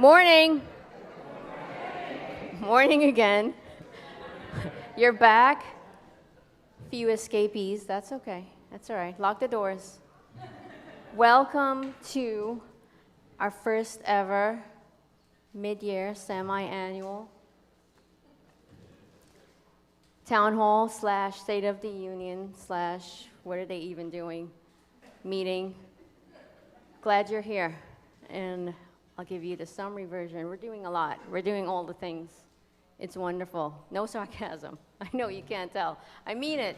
Morning. Morning again. You're back. Few escapees. That's okay. That's all right. Lock the doors. Welcome to our first ever mid-year, semi-annual town hall / State of the Union / what are they even doing? Meeting. Glad you're here. And I'll give you the summary version. We're doing a lot. We're doing all the things. It's wonderful. No sarcasm. I know you can't tell. I mean it.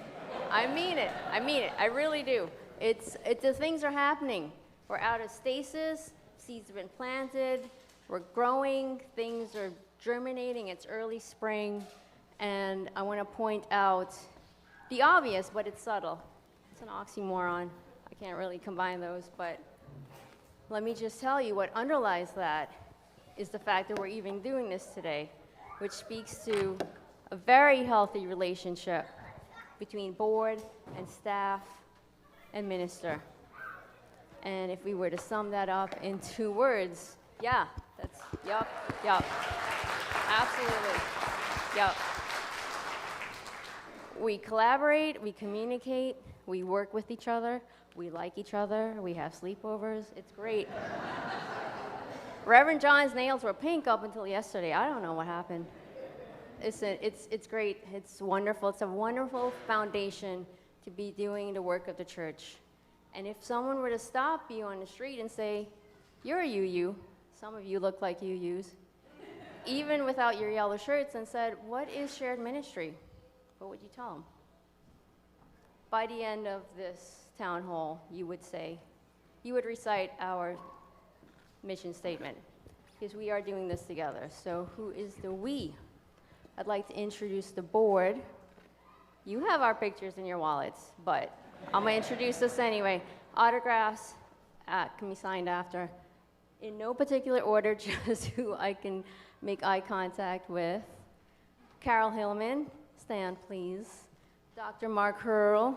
I mean it. I mean it. I really do. The things are happening. We're out of stasis. Seeds have been planted. We're growing. Things are germinating. It's early spring. And I want to point out the obvious, but it's subtle. It's an oxymoron. I can't really combine those, but let me just tell you what underlies that is the fact that we're even doing this today, which speaks to a very healthy relationship between board and staff and minister. And if we were to sum that up in 2 words, yup, absolutely, yup. We collaborate, we communicate, we work with each other, we like each other, we have sleepovers, it's great. Reverend John's nails were pink up until yesterday. I don't know what happened. It's great, it's wonderful. It's a wonderful foundation to be doing the work of the church. And if someone were to stop you on the street and say, you're a UU, some of you look like UUs, even without your yellow shirts, and said, what is shared ministry? What would you tell them? By the end of this town hall, you would recite our mission statement, because we are doing this together. So who is the we? I'd like to introduce the board. You have our pictures in your wallets, but I'm going to introduce us anyway. Autographs can be signed after. In no particular order, just who I can make eye contact with. Carol Hillman, stand please. Dr. Mark Hurl,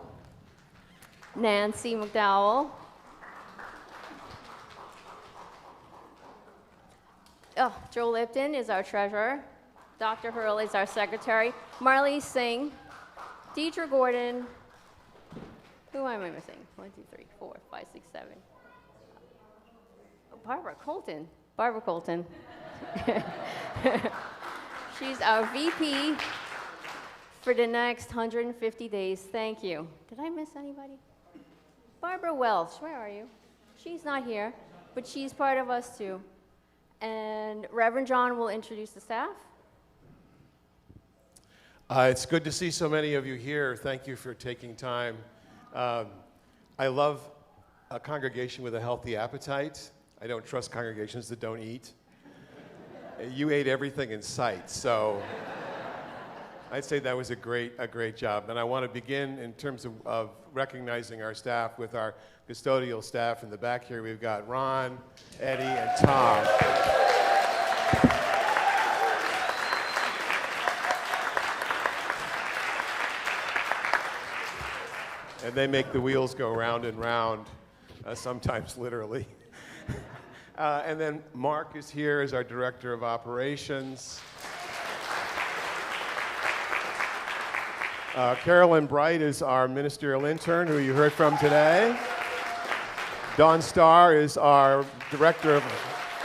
Nancy McDowell. Joe Lipton is our treasurer. Dr. Hurl is our secretary. Marley Singh, Deidre Gordon. Who am I missing? 1, 2, 3, 4, 5, 6, 7. Oh, Barbara Colton. She's our VP for the next 150 days. Thank you. Did I miss anybody? Barbara Welsh, where are you? She's not here, but she's part of us too. And Reverend John will introduce the staff. It's good to see so many of you here. Thank you for taking time. I love a congregation with a healthy appetite. I don't trust congregations that don't eat. You ate everything in sight, so I'd say that was a great job. And I want to begin in terms of recognizing our staff with our custodial staff in the back here. We've got Ron, Eddie, and Tom. And they make the wheels go round and round, sometimes literally. And then Mark is here as our Director of Operations. Carolyn Bright is our ministerial intern, who you heard from today. Dawn Starr is our Director of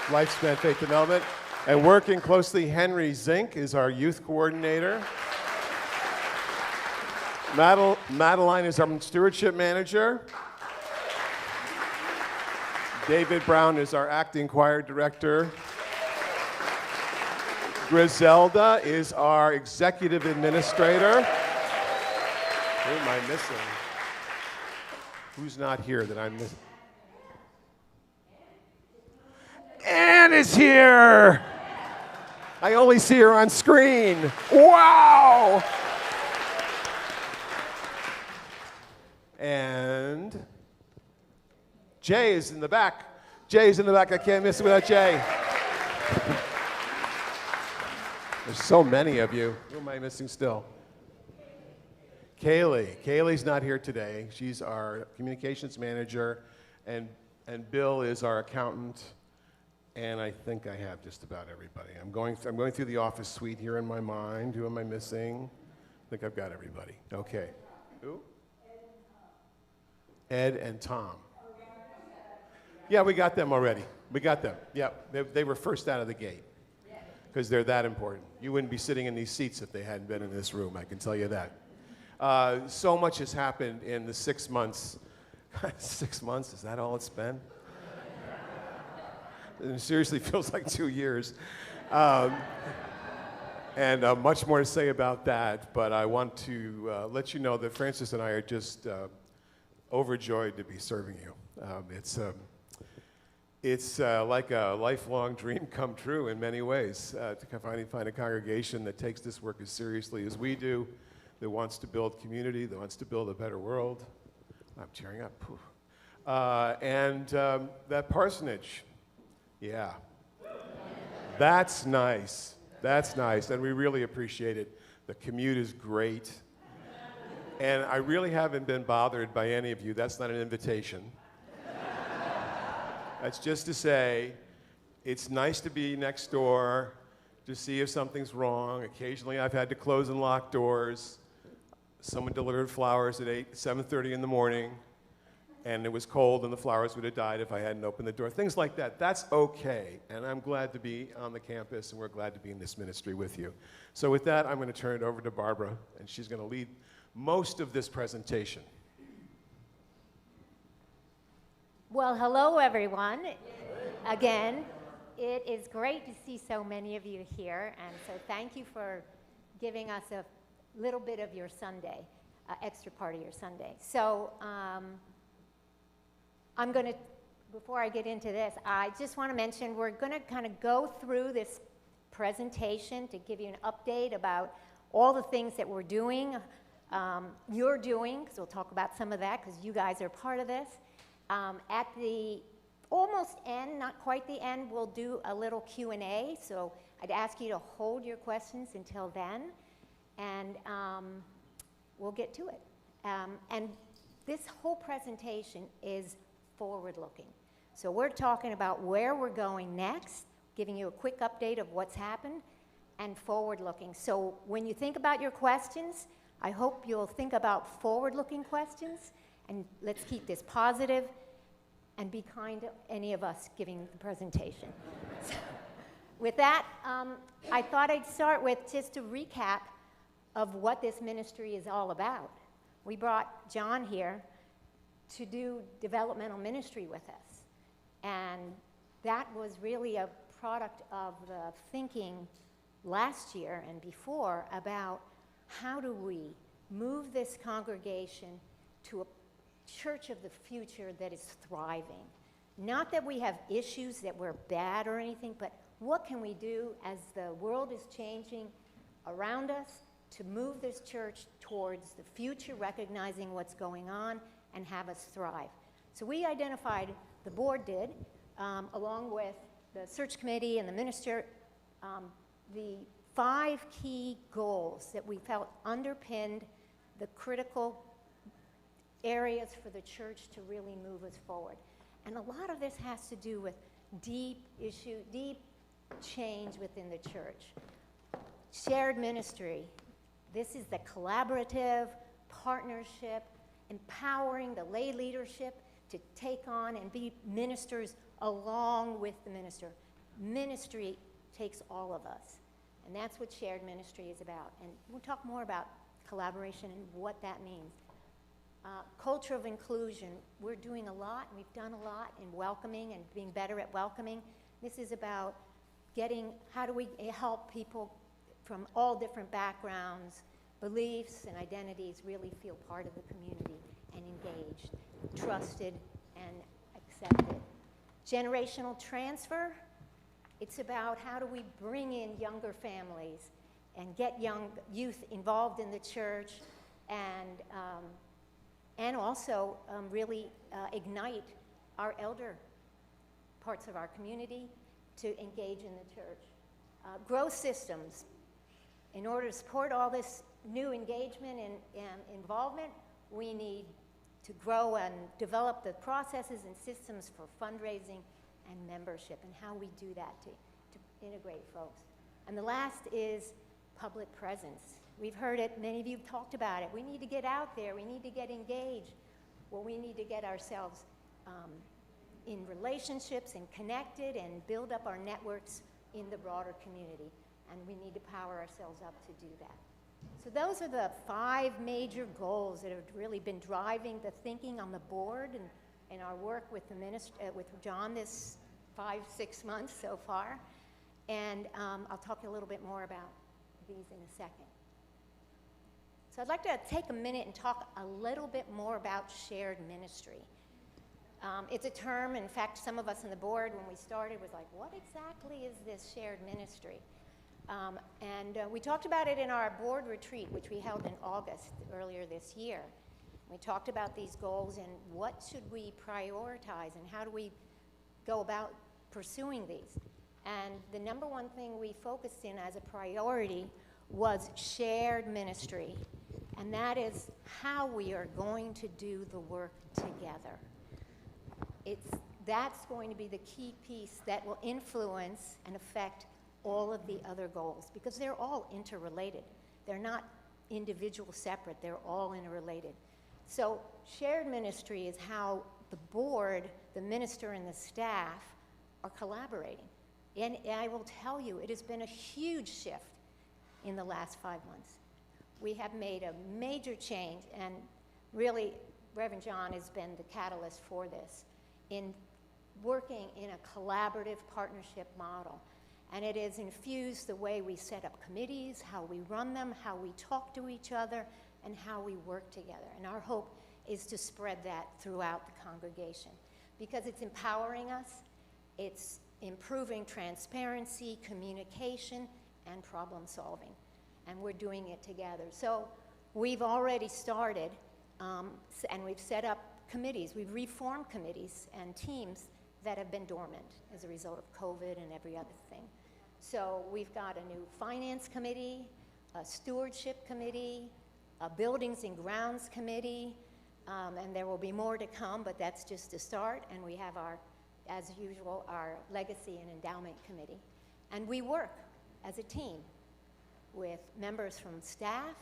Lifespan Faith Development. And working closely, Henry Zink is our youth coordinator. Madeline is our stewardship manager. David Brown is our acting choir director. Griselda is our executive administrator. Who am I missing? Who's not here that I'm missing? Anne is here! I only see her on screen. Wow! And Jay is in the back. Jay's in the back. I can't miss it without Jay. There's so many of you. Who am I missing still? Kaylee. Kaylee's not here today. She's our communications manager, and Bill is our accountant. And I think I have just about everybody. I'm going through the office suite here in my mind. Who am I missing? I think I've got everybody. Okay. Who? Ed and Tom. Yeah, we got them already. We got them. Yeah, they were first out of the gate because they're that important. You wouldn't be sitting in these seats if they hadn't been in this room, I can tell you that. So much has happened in the 6 months. 6 months, is that all it's been? It seriously feels like 2 years. And much more to say about that, but I want to let you know that Francis and I are just overjoyed to be serving you. It's like a lifelong dream come true in many ways, to finally find a congregation that takes this work as seriously as we do, that wants to build community, that wants to build a better world. I'm tearing up. And that parsonage, yeah, that's nice. That's nice, and we really appreciate it. The commute is great. And I really haven't been bothered by any of you. That's not an invitation. That's just to say, it's nice to be next door, to see if something's wrong. Occasionally I've had to close and lock doors. Someone delivered flowers at 7:30 in the morning, and it was cold and the flowers would have died if I hadn't opened the door. Things like that. That's okay, and I'm glad to be on the campus, and we're glad to be in this ministry with you. So with that, I'm going to turn it over to Barbara, and she's going to lead most of this presentation. Well, hello, everyone. Again, it is great to see so many of you here, and so thank you for giving us a little bit of your Sunday, extra part of your Sunday. So I'm going to, before I get into this, I just want to mention we're going to kind of go through this presentation to give you an update about all the things that we're doing, you're doing, because we'll talk about some of that because you guys are part of this. At the almost end, not quite the end, we'll do a little Q&A, so I'd ask you to hold your questions until then, and we'll get to it. And this whole presentation is forward-looking. So we're talking about where we're going next, giving you a quick update of what's happened, and forward-looking. So when you think about your questions, I hope you'll think about forward-looking questions, and let's keep this positive and be kind to any of us giving the presentation. So, with that, I thought I'd start with just a recap of what this ministry is all about. We brought John here to do developmental ministry with us, and that was really a product of the thinking last year and before about how do we move this congregation to a church of the future that is thriving. Not that we have issues that we're bad or anything, but what can we do as the world is changing around us to move this church towards the future, recognizing what's going on, and have us thrive. So we identified, the board did, along with the search committee and the minister, the 5 key goals that we felt underpinned the critical areas for the church to really move us forward. And a lot of this has to do with deep change within the church. Shared ministry. This is the collaborative partnership, empowering the lay leadership to take on and be ministers along with the minister. Ministry takes all of us. And that's what shared ministry is about. And we'll talk more about collaboration and what that means. Culture of inclusion. We're doing a lot, and we've done a lot in welcoming and being better at welcoming. This is about how do we help people from all different backgrounds, beliefs, and identities really feel part of the community and engaged, trusted, and accepted. Generational transfer. It's about how do we bring in younger families and get young youth involved in the church, and also really ignite our elder parts of our community to engage in the church. Growth systems. In order to support all this new engagement and involvement, we need to grow and develop the processes and systems for fundraising and membership, and how we do that to integrate folks. And the last is public presence. We've heard it, many of you have talked about it. We need to get out there, we need to get engaged. Well, we need to get ourselves in relationships and connected and build up our networks in the broader community. And we need to power ourselves up to do that. So those are the 5 major goals that have really been driving the thinking on the board and our work with with John this 5-6 months so far. And I'll talk a little bit more about these in a second. So I'd like to take a minute and talk a little bit more about shared ministry. It's a term, in fact, some of us on the board when we started was like, what exactly is this shared ministry? We talked about it in our board retreat, which we held in August earlier this year. We talked about these goals and what should we prioritize and how do we go about pursuing these. And the number one thing we focused in as a priority was shared ministry. And that is how we are going to do the work together. That's going to be the key piece that will influence and affect all of the other goals, because they're all interrelated. They're not individual separate, they're all interrelated. So shared ministry is how the board, the minister, and the staff are collaborating. And I will tell you, it has been a huge shift in the last 5 months. We have made a major change, and really, Reverend John has been the catalyst for this, in working in a collaborative partnership model. And it has infused the way we set up committees, how we run them, how we talk to each other, and how we work together. And our hope is to spread that throughout the congregation, because it's empowering us, it's improving transparency, communication, and problem solving. And we're doing it together. So we've already started, and we've set up committees. We've reformed committees and teams that have been dormant as a result of COVID and every other thing. So we've got a new finance committee, a stewardship committee, a buildings and grounds committee, and there will be more to come, but that's just a start. And we have as usual, our legacy and endowment committee. And we work as a team with members from staff,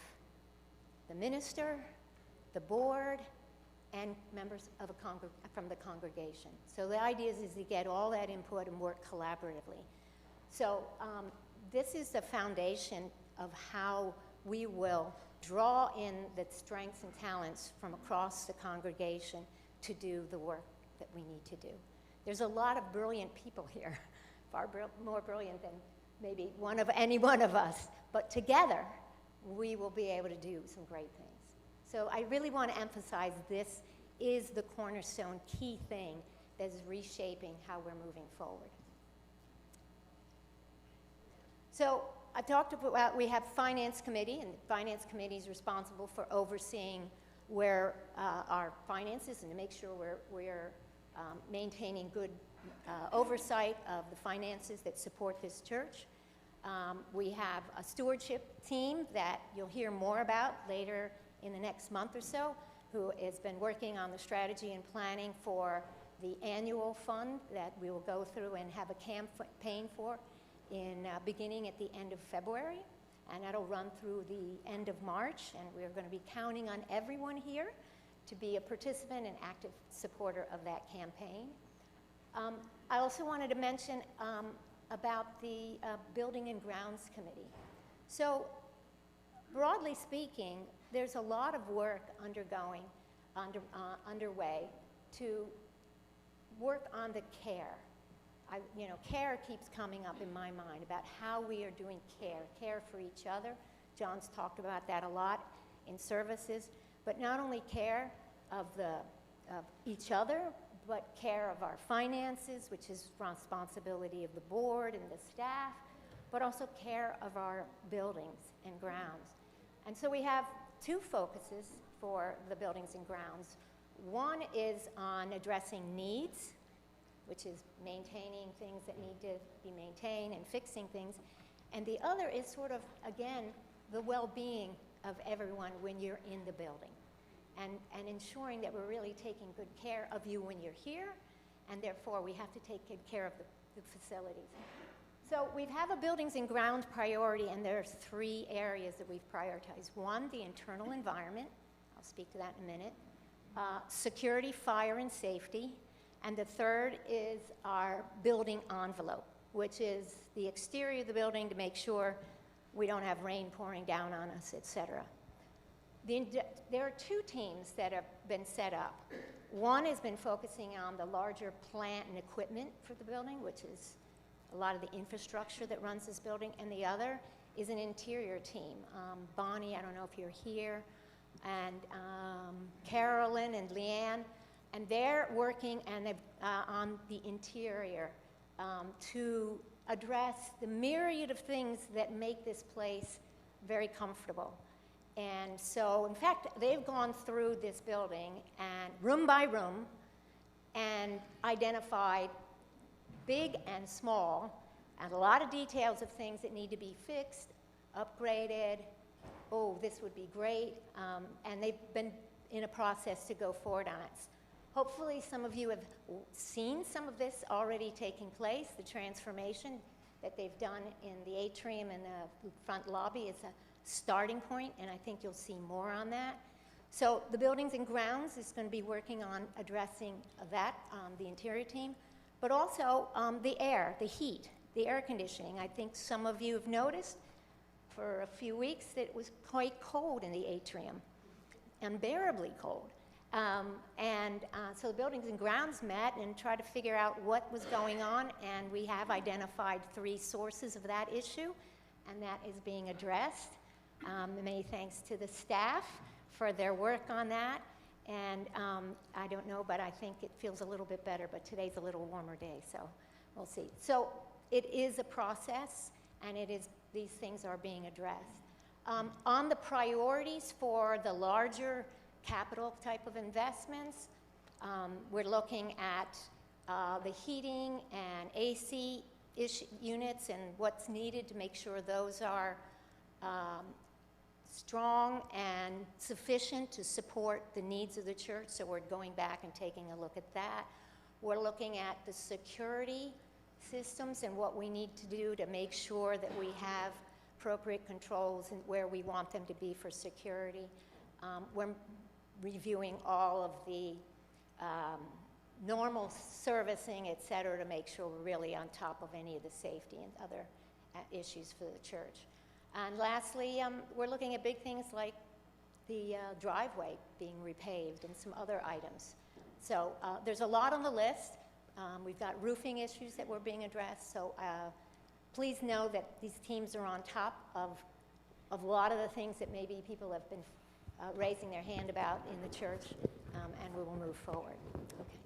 the minister, the board, and members of from the congregation. So the idea is to get all that input and work collaboratively. So this is the foundation of how we will draw in the strengths and talents from across the congregation to do the work that we need to do. There's a lot of brilliant people here, far more brilliant than maybe any one of us, but together we will be able to do some great things. So I really want to emphasize this is the cornerstone key thing that is reshaping how we're moving forward. So I talked about, we have finance committee, and the finance committee is responsible for overseeing where our finances and to make sure we're maintaining good oversight of the finances that support this church. We have a stewardship team that you'll hear more about later in the next month or so, who has been working on the strategy and planning for the annual fund that we will go through and have a campaign for beginning at the end of February, and that'll run through the end of March, and we're going to be counting on everyone here to be a participant and active supporter of that campaign. I also wanted to mention about the Building and Grounds Committee. So broadly speaking, there's a lot of work underway to work on the care. Care keeps coming up in my mind about how we are doing care for each other. John's talked about that a lot in services, but not only care of each other, but care of our finances, which is responsibility of the board and the staff, but also care of our buildings and grounds. And so we have 2 focuses for the buildings and grounds. One is on addressing needs, which is maintaining things that need to be maintained and fixing things. And the other is sort of, again, the well-being of everyone when you're in the building. And ensuring that we're really taking good care of you when you're here and therefore we have to take good care of the facilities. So we have a buildings and grounds priority, and there's 3 areas that we've prioritized. One, the internal environment. I'll speak to that in a minute. Security, fire, and safety. And the third is our building envelope, which is the exterior of the building to make sure we don't have rain pouring down on us, et cetera. There are 2 teams that have been set up. One has been focusing on the larger plant and equipment for the building, which is a lot of the infrastructure that runs this building, and the other is an interior team. Bonnie, I don't know if you're here, and Carolyn and Leanne, and they're working on the interior to address the myriad of things that make this place very comfortable. And so, in fact, they've gone through this building and room by room and identified big and small, and a lot of details of things that need to be fixed, upgraded. Oh, this would be great. And they've been in a process to go forward on it. Hopefully some of you have seen some of this already taking place. The transformation that they've done in the atrium and the front lobby is a starting point, and I think you'll see more on that. So the buildings and grounds is going to be working on addressing that, the interior team, but also the air, the heat, the air conditioning. I think some of you have noticed for a few weeks that it was quite cold in the atrium, unbearably cold. So the buildings and grounds met and tried to figure out what was going on, and we have identified 3 sources of that issue, and that is being addressed. Many thanks to the staff for their work on that. And I don't know, but I think it feels a little bit better, but today's a little warmer day, so we'll see. So it is a process, and these things are being addressed. On the priorities for the larger capital type of investments, we're looking at the heating and AC units and what's needed to make sure those are strong and sufficient to support the needs of the church, so we're going back and taking a look at that. We're looking at the security systems and what we need to do to make sure that we have appropriate controls and where we want them to be for security. We're reviewing all of the normal servicing, et cetera, to make sure we're really on top of any of the safety and other issues for the church. And lastly, we're looking at big things like the driveway being repaved and some other items. So there's a lot on the list. We've got roofing issues that were being addressed. So please know that these teams are on top of a lot of the things that maybe people have been raising their hand about in the church, and we will move forward. Okay.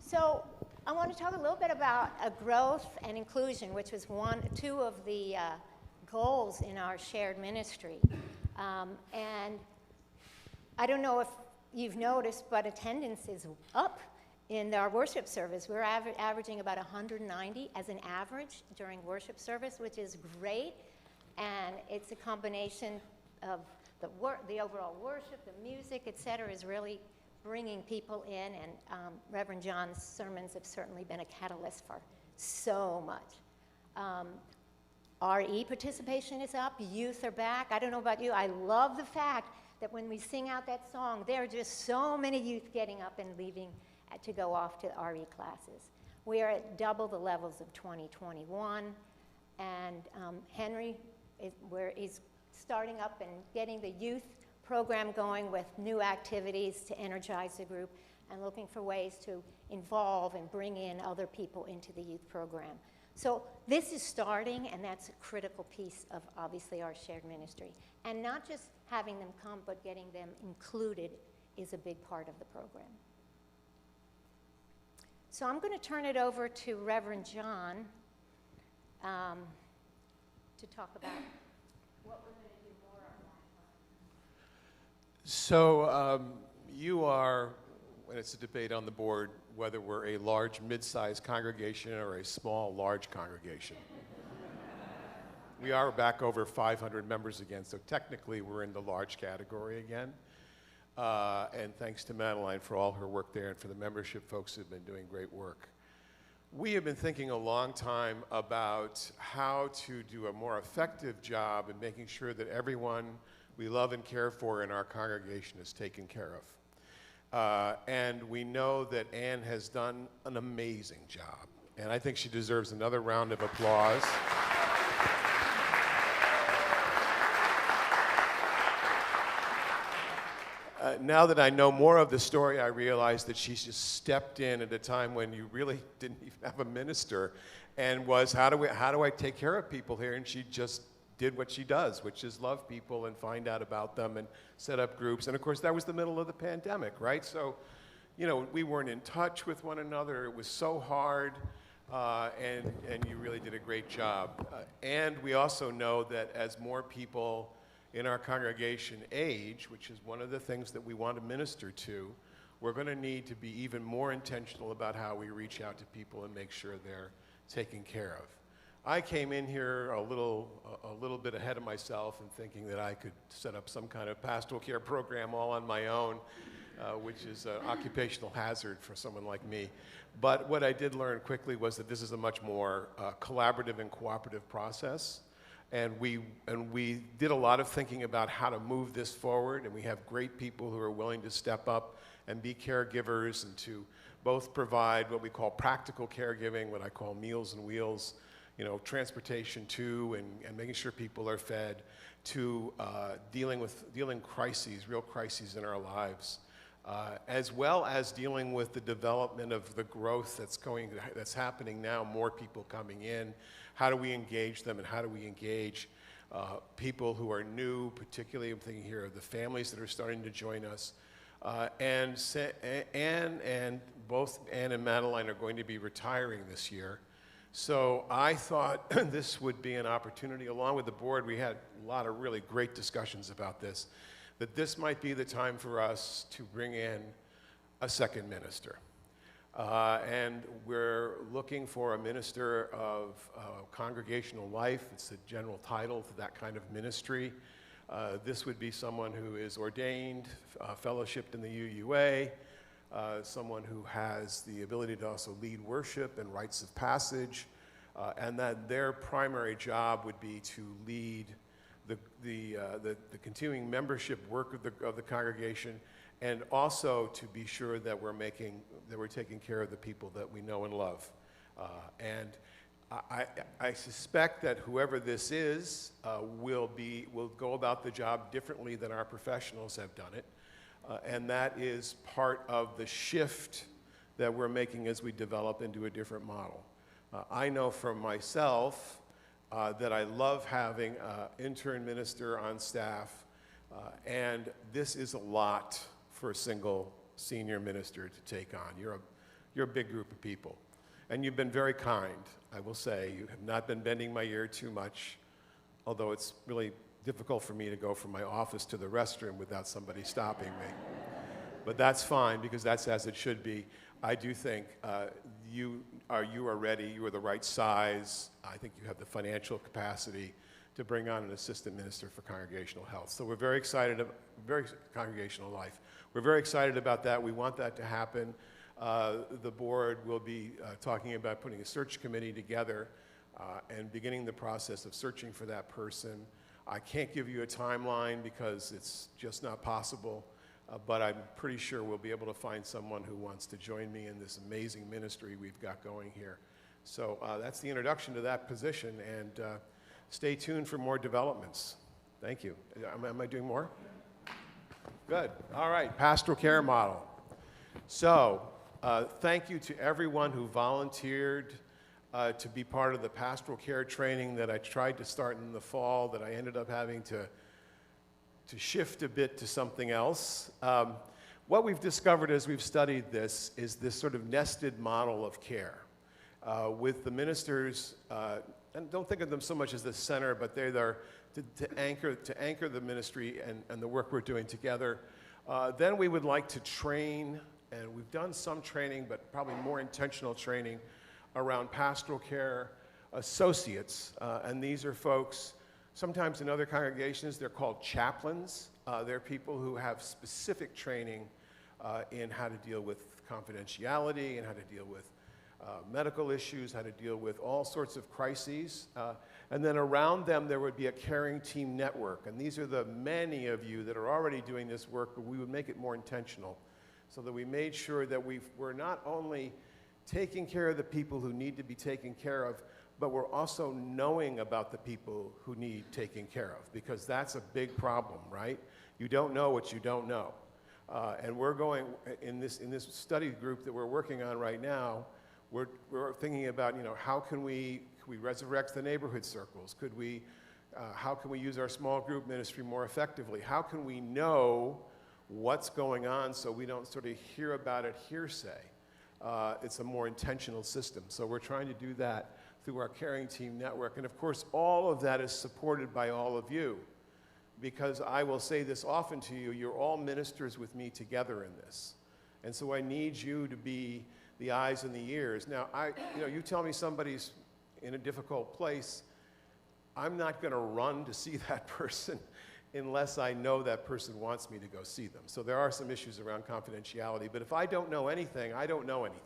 So I want to talk a little bit about growth and inclusion, which was 2 of the goals in our shared ministry. And I don't know if you've noticed, but attendance is up in our worship service. We're averaging about 190 as an average during worship service, which is great. And it's a combination of the overall worship, the music, et cetera, is really bringing people in, and Reverend John's sermons have certainly been a catalyst for so much. RE participation is up, youth are back. I don't know about you, I love the fact that when we sing out that song, there are just so many youth getting up and leaving to go off to RE classes. We are at double the levels of 2021, and Henry is starting up and getting the youth program going with new activities to energize the group and looking for ways to involve and bring in other people into the youth program. So this is starting, and that's a critical piece of, obviously, our shared ministry. And not just having them come, but getting them included is a big part of the program. So I'm going to turn it over to Reverend John to talk about what we're going to do more on that. So you are, when it's a debate on the board, whether we're a large, mid-sized congregation or a small, large congregation. We are back over 500 members again, so technically we're in the large category again. and thanks to Madeline for all her work there and for the membership folks who've been doing great work. We have been thinking a long time about how to do a more effective job in making sure that everyone we love and care for in our congregation is taken care of. And we know that Ann has done an amazing job, and I think she deserves another round of applause. Now that I know more of the story, I realize that she's just stepped in at a time when you really didn't even have a minister, and was, how do I take care of people here? And she just did what she does, which is love people and find out about them and set up groups. And of course, that was the middle of the pandemic, right? So, you know, we weren't in touch with one another. It was so hard, and you really did a great job. And we also know that as more people in our congregation age, which is one of the things that we want to minister to, we're going to need to be even more intentional about how we reach out to people and make sure they're taken care of. I came in here a little bit ahead of myself and thinking that I could set up some kind of pastoral care program all on my own, which is an occupational hazard for someone like me. But what I did learn quickly was that this is a much more collaborative and cooperative process. And we did a lot of thinking about how to move this forward, and we have great people who are willing to step up and be caregivers and to both provide what we call practical caregiving, what I call Meals and Wheels, you know, transportation to and making sure people are fed, to dealing crises, real crises in our lives, as well as dealing with the development of the growth that's happening now, more people coming in. How do we engage them, and how do we engage people who are new, particularly I'm thinking here of the families that are starting to join us. Both Ann and Madeline are going to be retiring this year. So I thought this would be an opportunity, along with the board, we had a lot of really great discussions about this, that this might be the time for us to bring in a second minister. And we're looking for a minister of congregational life. It's the general title to that kind of ministry. This would be someone who is ordained, fellowshipped in the UUA, someone who has the ability to also lead worship and rites of passage, and that their primary job would be to lead the continuing membership work of the congregation, and also to be sure that we're taking care of the people that we know and love. And I suspect that whoever this is will go about the job differently than our professionals have done it. And that is part of the shift that we're making as we develop into a different model. I know from myself that I love having an intern minister on staff, and this is a lot for a single senior minister to take on. You're a big group of people, and you've been very kind, I will say. You have not been bending my ear too much, although it's really difficult for me to go from my office to the restroom without somebody stopping me. But that's fine, because that's as it should be. I do think you are ready, you are the right size. I think you have the financial capacity to bring on an assistant minister for congregational health. So we're very excited, congregational life. We're very excited about that. We want that to happen. The board will be talking about putting a search committee together and beginning the process of searching for that person. I can't give you a timeline because it's just not possible, but I'm pretty sure we'll be able to find someone who wants to join me in this amazing ministry we've got going here. So that's the introduction to that position, and stay tuned for more developments. Thank you. Am I doing more? Good. All right, pastoral care model. So thank you to everyone who volunteered to be part of the pastoral care training that I tried to start in the fall, that I ended up having to shift a bit to something else. What we've discovered as we've studied this is this sort of nested model of care with the ministers, and don't think of them so much as the center, but they're there to anchor the ministry and the work we're doing together. Then we would like to train, and we've done some training, but probably more intentional training around pastoral care associates, and these are folks Sometimes in other congregations, they're called chaplains. They're people who have specific training in how to deal with confidentiality and how to deal with medical issues, how to deal with all sorts of crises. And then around them, there would be a caring team network. And these are the many of you that are already doing this work, but we would make it more intentional so that we made sure that we're not only taking care of the people who need to be taken care of, but we're also knowing about the people who need taking care of, because that's a big problem, right? You don't know what you don't know. And we're going, in this study group that we're working on right now, we're thinking about, how can we resurrect the neighborhood circles? How can we use our small group ministry more effectively? How can we know what's going on so we don't sort of hear about it hearsay? It's a more intentional system. So we're trying to do that through our caring team network. And of course, all of that is supported by all of you, because I will say this often to you, you're all ministers with me together in this. And so I need you to be the eyes and the ears. Now, you tell me somebody's in a difficult place, I'm not going to run to see that person unless I know that person wants me to go see them. So there are some issues around confidentiality, but if I don't know anything, I don't know anything.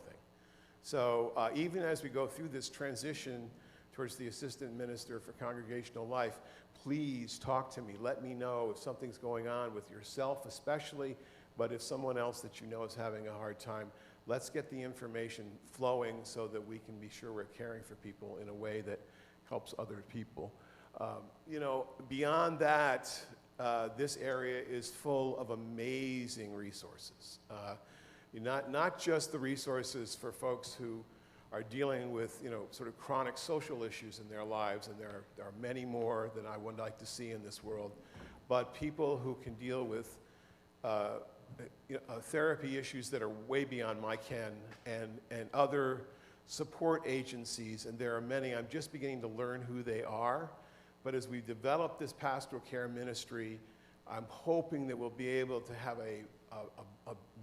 So even as we go through this transition towards the assistant minister for congregational life, please talk to me. Let me know if something's going on with yourself especially, but if someone else that you know is having a hard time, let's get the information flowing so that we can be sure we're caring for people in a way that helps other people. Beyond that, this area is full of amazing resources. Not just the resources for folks who are dealing with, sort of chronic social issues in their lives, and there are many more than I would like to see in this world, but people who can deal with therapy issues that are way beyond my ken, and other support agencies, and there are many. I'm just beginning to learn who they are, but as we develop this pastoral care ministry, I'm hoping that we'll be able to have a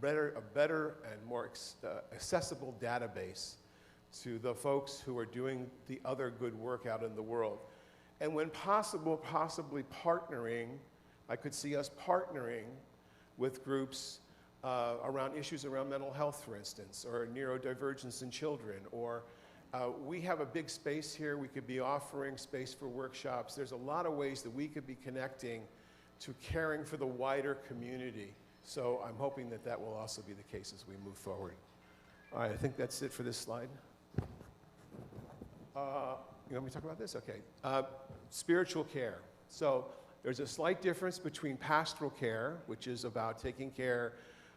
better and more accessible database to the folks who are doing the other good work out in the world. And when possible, possibly partnering, I could see us partnering with groups around issues around mental health, for instance, or neurodivergence in children, or we have a big space here. We could be offering space for workshops. There's a lot of ways that we could be connecting to caring for the wider community. So I'm hoping that that will also be the case as we move forward. All right, I think that's it for this slide. You want me to talk about this? Okay. Spiritual care. So there's a slight difference between pastoral care, which is about taking care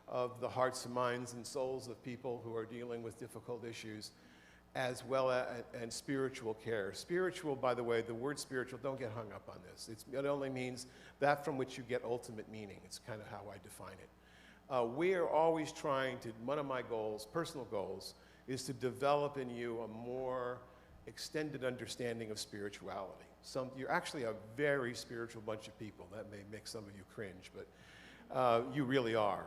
of the hearts and minds and souls of people who are dealing with difficult issues, as well as and spiritual care. Spiritual, by the way, the word spiritual, don't get hung up on this. It only means that from which you get ultimate meaning. It's kind of how I define it. We are always trying to, one of my goals, personal goals, is to develop in you a more extended understanding of spirituality. You're actually a very spiritual bunch of people. That may make some of you cringe, but you really are.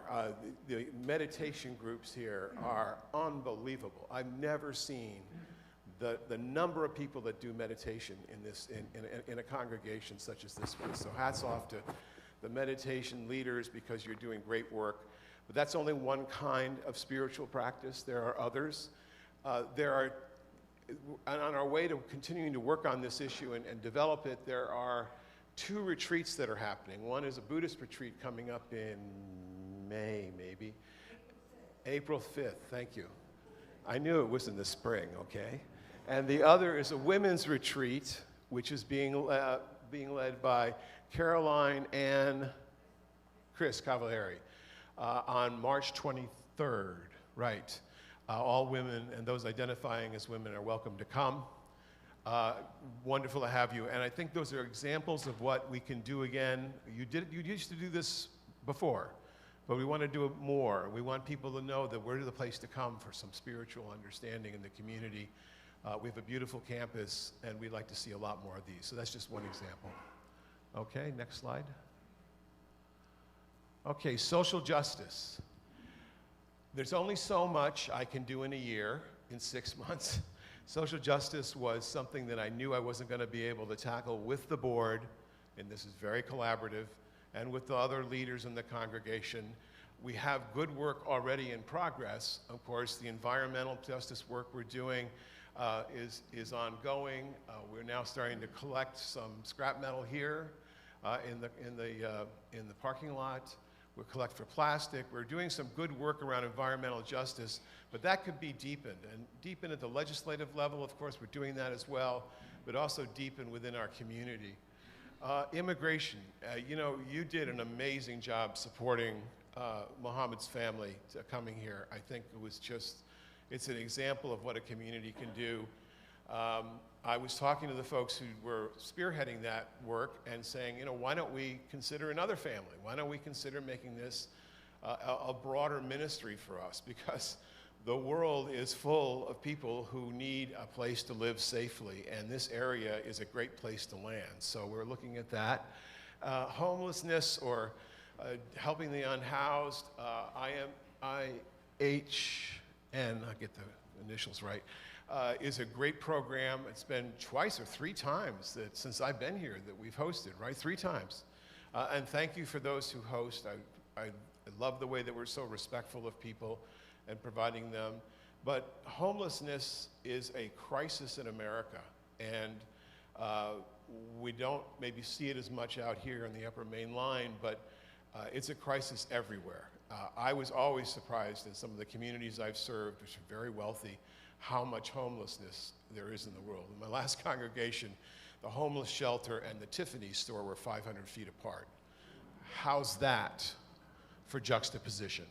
The meditation groups here are unbelievable. I've never seen the number of people that do meditation in a congregation such as this one. So hats off to the meditation leaders, because you're doing great work. But that's only one kind of spiritual practice. There are others. On our way to continuing to work on this issue and develop it, there are 2 retreats that are happening. One is a Buddhist retreat coming up in May, maybe. April 5th, thank you. I knew it was in the spring, okay? And the other is a women's retreat, which is being led by Caroline and Chris Cavalieri on March 23rd, right? All women and those identifying as women are welcome to come. Wonderful to have you. And I think those are examples of what we can do again. You used to do this before, but we want to do it more. We want people to know that we're the place to come for some spiritual understanding in the community. We have a beautiful campus, and we'd like to see a lot more of these. So that's just one example. Okay, next slide. Okay, social justice. There's only so much I can do in a year, in 6 months. Social justice was something that I knew I wasn't going to be able to tackle with the board, and this is very collaborative, and with the other leaders in the congregation. We have good work already in progress. Of course, the environmental justice work we're doing is ongoing. We're now starting to collect some scrap metal here in the parking lot. We collect for plastic. We're doing some good work around environmental justice, but that could be deepened. And deepened at the legislative level, of course, we're doing that as well, but also deepened within our community. Immigration, you know, you did an amazing job supporting Mohammed's family coming here. I think it was just, it's an example of what a community can do. I was talking to the folks who were spearheading that work and saying, you know, why don't we consider another family? Why don't we consider making this a broader ministry for us? Because the world is full of people who need a place to live safely, and this area is a great place to land. So we're looking at that. Homelessness or helping the unhoused, IHN, I get the initials right, is a great program. It's been twice or three times that since I've been here that we've hosted, right? 3 times. And thank you for those who host. I love the way that we're so respectful of people and providing them. But homelessness is a crisis in America, and we don't maybe see it as much out here in the Upper Main Line, but it's a crisis everywhere. I was always surprised in some of the communities I've served, which are very wealthy, how much homelessness there is in the world. In my last congregation, the homeless shelter and the Tiffany store were 500 feet apart. How's that for juxtaposition?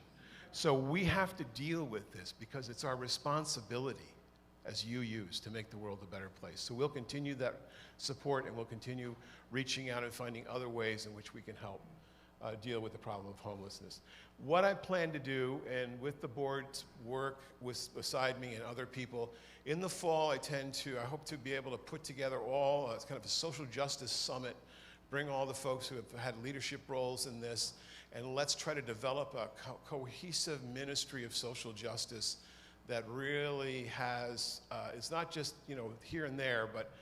So we have to deal with this because it's our responsibility as UUs to make the world a better place. So we'll continue that support, and we'll continue reaching out and finding other ways in which we can help deal with the problem of homelessness. What I plan to do, and with the board's work beside me and other people, in the fall I hope to be able to put together all, it's kind of a social justice summit, bring all the folks who have had leadership roles in this, and let's try to develop a cohesive ministry of social justice that really has, it's not just, you know, here and there, but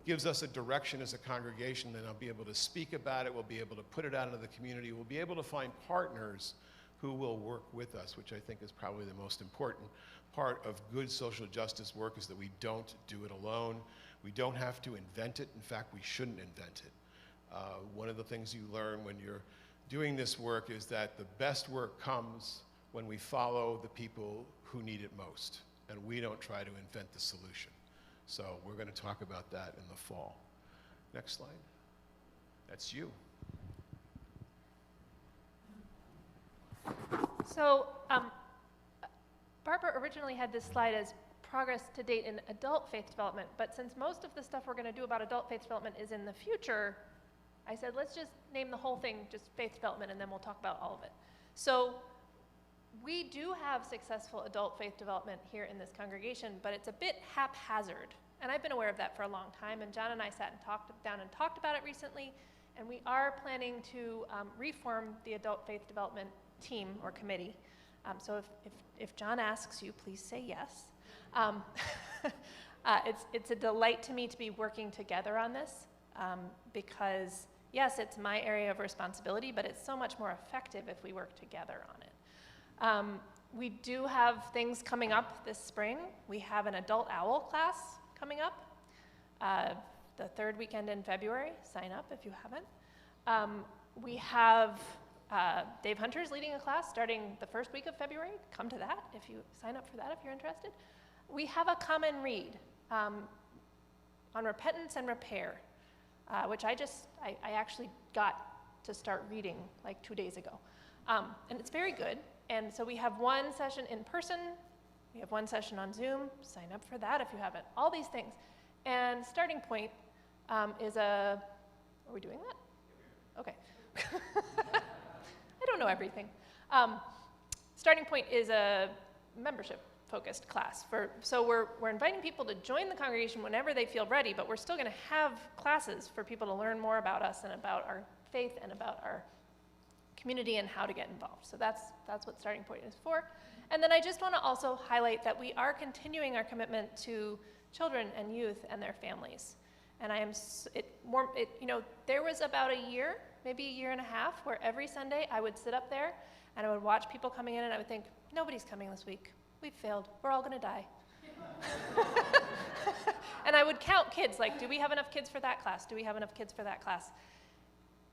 gives us a direction as a congregation, and I'll be able to speak about it, we'll be able to put it out into the community, we'll be able to find partners who will work with us, which I think is probably the most important part of good social justice work, is that we don't do it alone. We don't have to invent it. In fact, we shouldn't invent it. One of the things you learn when you're doing this work is that the best work comes when we follow the people who need it most, and we don't try to invent the solution. So we're going to talk about that in the fall. Next slide. That's you. So Barbara originally had this slide as progress to date in adult faith development, but since most of the stuff we're going to do about adult faith development is in the future, I said let's just name the whole thing just faith development, and then we'll talk about all of it. So we do have successful adult faith development here in this congregation, but it's a bit haphazard. And I've been aware of that for a long time, and John and I sat and talked about it recently, and we are planning to reform the adult faith development team or committee. So if John asks you, please say yes. It's a delight to me to be working together on this, because yes, it's my area of responsibility, but it's so much more effective if we work together on it. We do have things coming up this spring. We have an adult OWL class coming up, the 3rd weekend in February. Sign up if you haven't. We have Dave Hunter's leading a class starting the 1st week of February. Come to that if you sign up for that if you're interested. We have a common read on repentance and repair, which I actually got to start reading like 2 days ago. And it's very good. And so we have one session in person, we have one session on Zoom. Sign up for that if you haven't. All these things. And starting point is are we doing that? Okay. I don't know everything. Starting point is a membership-focused class. So we're inviting people to join the congregation whenever they feel ready, but we're still going to have classes for people to learn more about us and about our faith and about our community and how to get involved. So that's what starting point is for. And then I just want to also highlight that we are continuing our commitment to children and youth and their families. And there was about a year, maybe a year and a half, where every Sunday I would sit up there and I would watch people coming in and I would think, nobody's coming this week. We've failed. We're all going to die. And I would count kids, like, do we have enough kids for that class? Do we have enough kids for that class?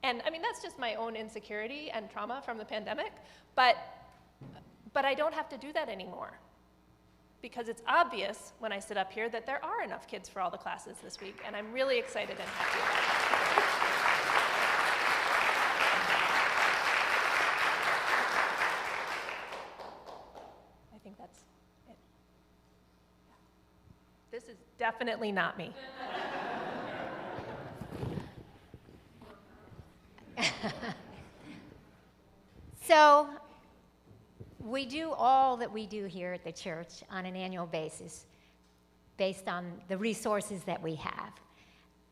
And I mean, that's just my own insecurity and trauma from the pandemic, but I don't have to do that anymore, because it's obvious when I sit up here that there are enough kids for all the classes this week, and I'm really excited and happy about that. I think that's it. This is definitely not me. So we do all that we do here at the church on an annual basis based on the resources that we have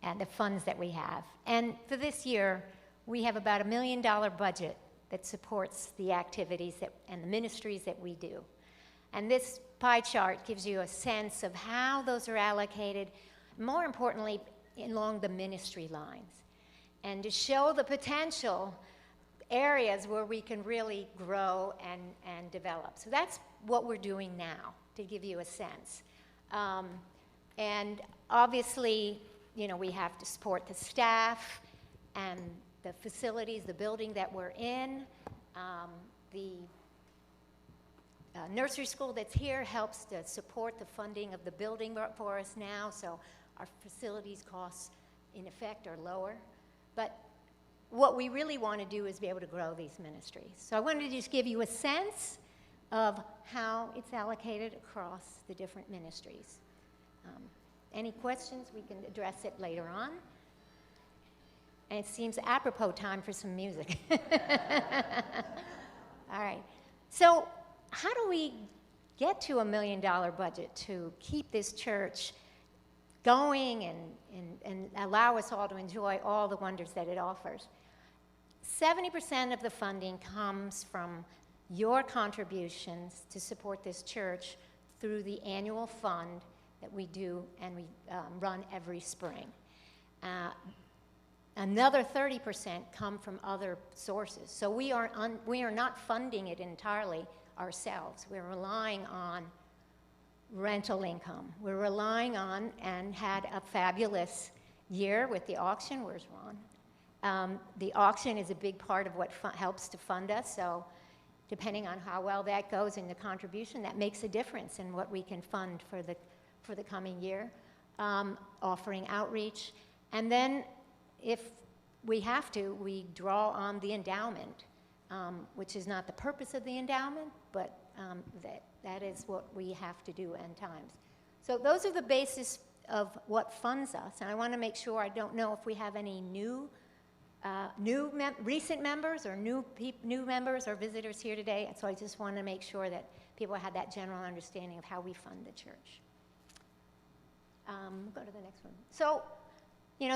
and the funds that we have. And for this year, we have about $1 million budget that supports the activities and the ministries that we do. And this pie chart gives you a sense of how those are allocated, more importantly, along the ministry lines, and to show the potential areas where we can really grow and develop. So that's what we're doing now, to give you a sense. And obviously, we have to support the staff and the facilities, the building that we're in. The nursery school that's here helps to support the funding of the building for us now, so our facilities costs, in effect, are lower. But what we really want to do is be able to grow these ministries. So I wanted to just give you a sense of how it's allocated across the different ministries. Any questions? We can address it later on. And it seems apropos time for some music. All right. So how do we get to $1 million budget to keep this church going and allow us all to enjoy all the wonders that it offers? 70% of the funding comes from your contributions to support this church through the annual fund that we do and we run every spring. Another 30% come from other sources. So we are not funding it entirely ourselves. We're relying on rental income. We're relying on, and had a fabulous year with the auction. Where's Ron? The auction is a big part of what helps to fund us, so depending on how well that goes in the contribution, that makes a difference in what we can fund for the coming year. Offering outreach. And then if we have to, we draw on the endowment, which is not the purpose of the endowment, but that is what we have to do at times. So those are the basis of what funds us. And I want to make sure, I don't know if we have any recent members or new members or visitors here today. And so I just want to make sure that people have that general understanding of how we fund the church. Go to the next one. So,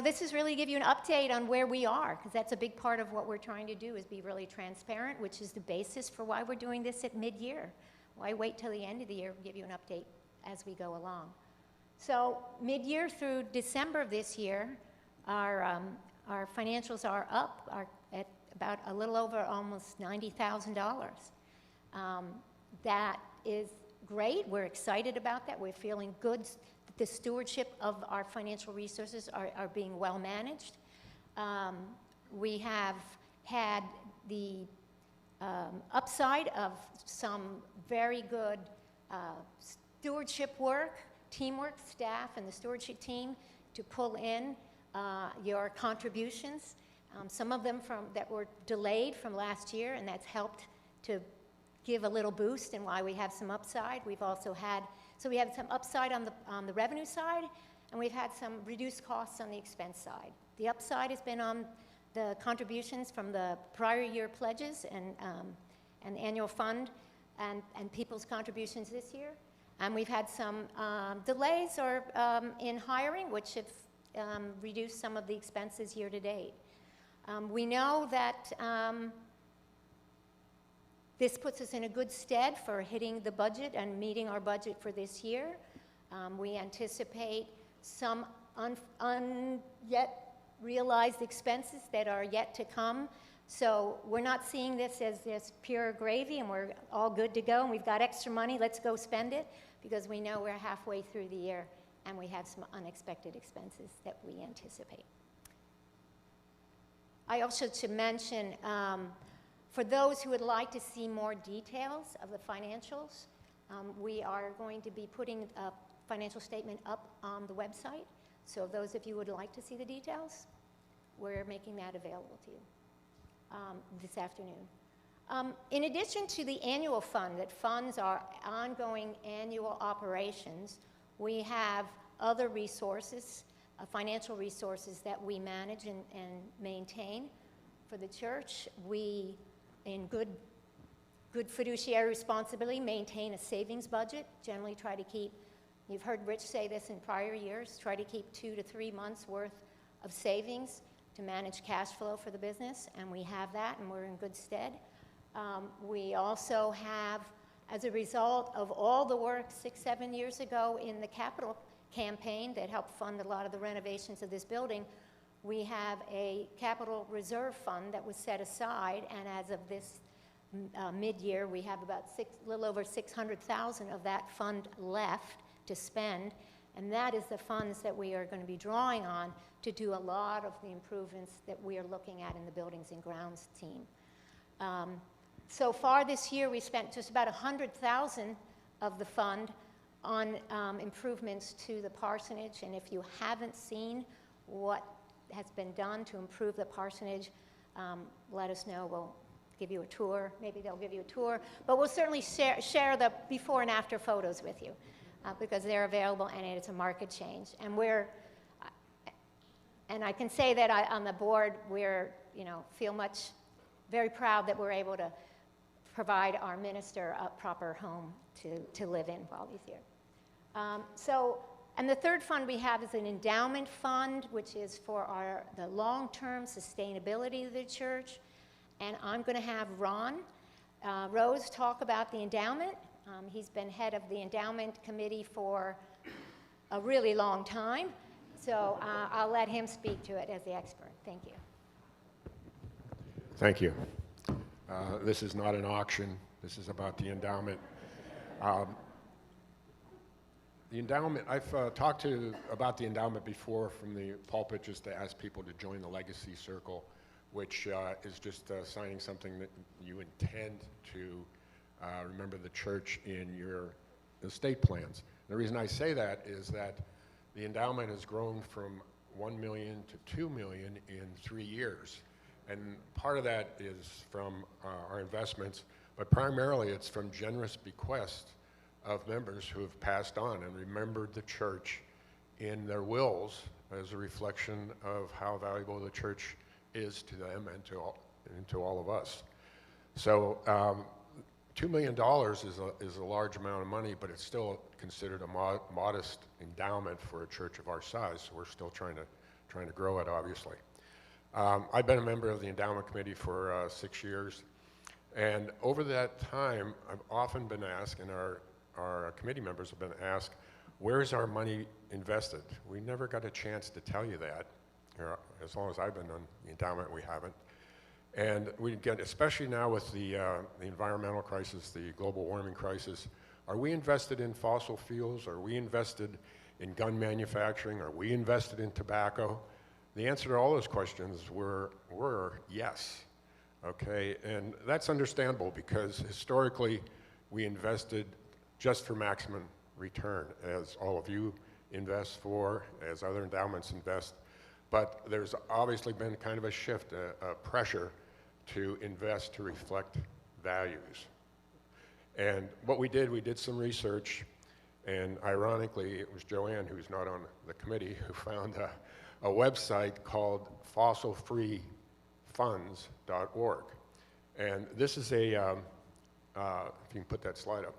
this is really give you an update on where we are, because that's a big part of what we're trying to do, is be really transparent, which is the basis for why we're doing this at mid-year. Why wait till the end of the year? We'll give you an update as we go along. So mid-year through December of this year, our financials are up at about a little over almost $90,000. That is great. We're excited about that. We're feeling good. The stewardship of our financial resources are being well managed. We have had the upside of some very good stewardship work, teamwork, staff, and the stewardship team to pull in your contributions. Some of them that were delayed from last year, and that's helped to give a little boost and why we have some upside. We've also had, so we have some upside on the revenue side, and we've had some reduced costs on the expense side. The upside has been on the contributions from the prior year pledges and the annual fund and people's contributions this year. And we've had some delays in hiring, which have reduced some of the expenses year to date. We know that this puts us in a good stead for hitting the budget and meeting our budget for this year. We anticipate some yet realized expenses that are yet to come. So we're not seeing this as this pure gravy and we're all good to go and we've got extra money, let's go spend it, because we know we're halfway through the year and we have some unexpected expenses that we anticipate. I also should mention, for those who would like to see more details of the financials, we are going to be putting a financial statement up on the website. So those of you who would like to see the details, we're making that available to you this afternoon. In addition to the annual fund that funds our ongoing annual operations, we have other resources, financial resources that we manage and maintain for the church. We, in good fiduciary responsibility, maintain a savings budget, generally try to keep, you've heard Rich say this in prior years, try to keep 2 to 3 months worth of savings to manage cash flow for the business, and we have that, and we're in good stead. We also have, as a result of all the work 6, 7 years ago in the capital campaign that helped fund a lot of the renovations of this building, we have a capital reserve fund that was set aside, and as of this mid-year, we have about a little over $600,000 of that fund left to spend, and that is the funds that we are going to be drawing on to do a lot of the improvements that we are looking at in the buildings and grounds team. So far this year, we spent just about $100,000 of the fund on improvements to the parsonage, and if you haven't seen what has been done to improve the parsonage, let us know. We'll give you a tour. Maybe they'll give you a tour, but we'll certainly share the before and after photos with you because they're available, and it's a market change. And I can say that on the board, we're feel very proud that we're able to provide our minister a proper home to live in while he's here. And the third fund we have is an endowment fund, which is for the long-term sustainability of the church. And I'm going to have Ron Rose talk about the endowment. He's been head of the endowment committee for a really long time. So I'll let him speak to it as the expert. Thank you. Thank you. This is not an auction. This is about the endowment. The endowment, I've talked about the endowment before from the pulpit just to ask people to join the Legacy Circle, which is just signing something that you intend to remember the church in your estate plans. The reason I say that is that the endowment has grown from $1 million to $2 million in 3 years. And part of that is from our investments, but primarily it's from generous bequests of members who have passed on and remembered the church in their wills as a reflection of how valuable the church is to them and to all of us. So $2 million is a large amount of money, but it's still considered a modest endowment for a church of our size. So we're still trying to grow it, obviously. I've been a member of the endowment committee for 6 years, and over that time, I've often been asked, and our committee members have been asked, where's our money invested? We never got a chance to tell you that. As long as I've been on the endowment, we haven't. And we get, especially now with the environmental crisis, the global warming crisis, are we invested in fossil fuels? Are we invested in gun manufacturing? Are we invested in tobacco? The answer to all those questions were yes, okay? And that's understandable because historically we invested just for maximum return, as all of you invest for, as other endowments invest. But there's obviously been kind of a shift, a pressure to invest to reflect values. And what we did some research, and ironically, it was Joanne, who's not on the committee, who found a website called fossilfreefunds.org. And this is a, if you can put that slide up,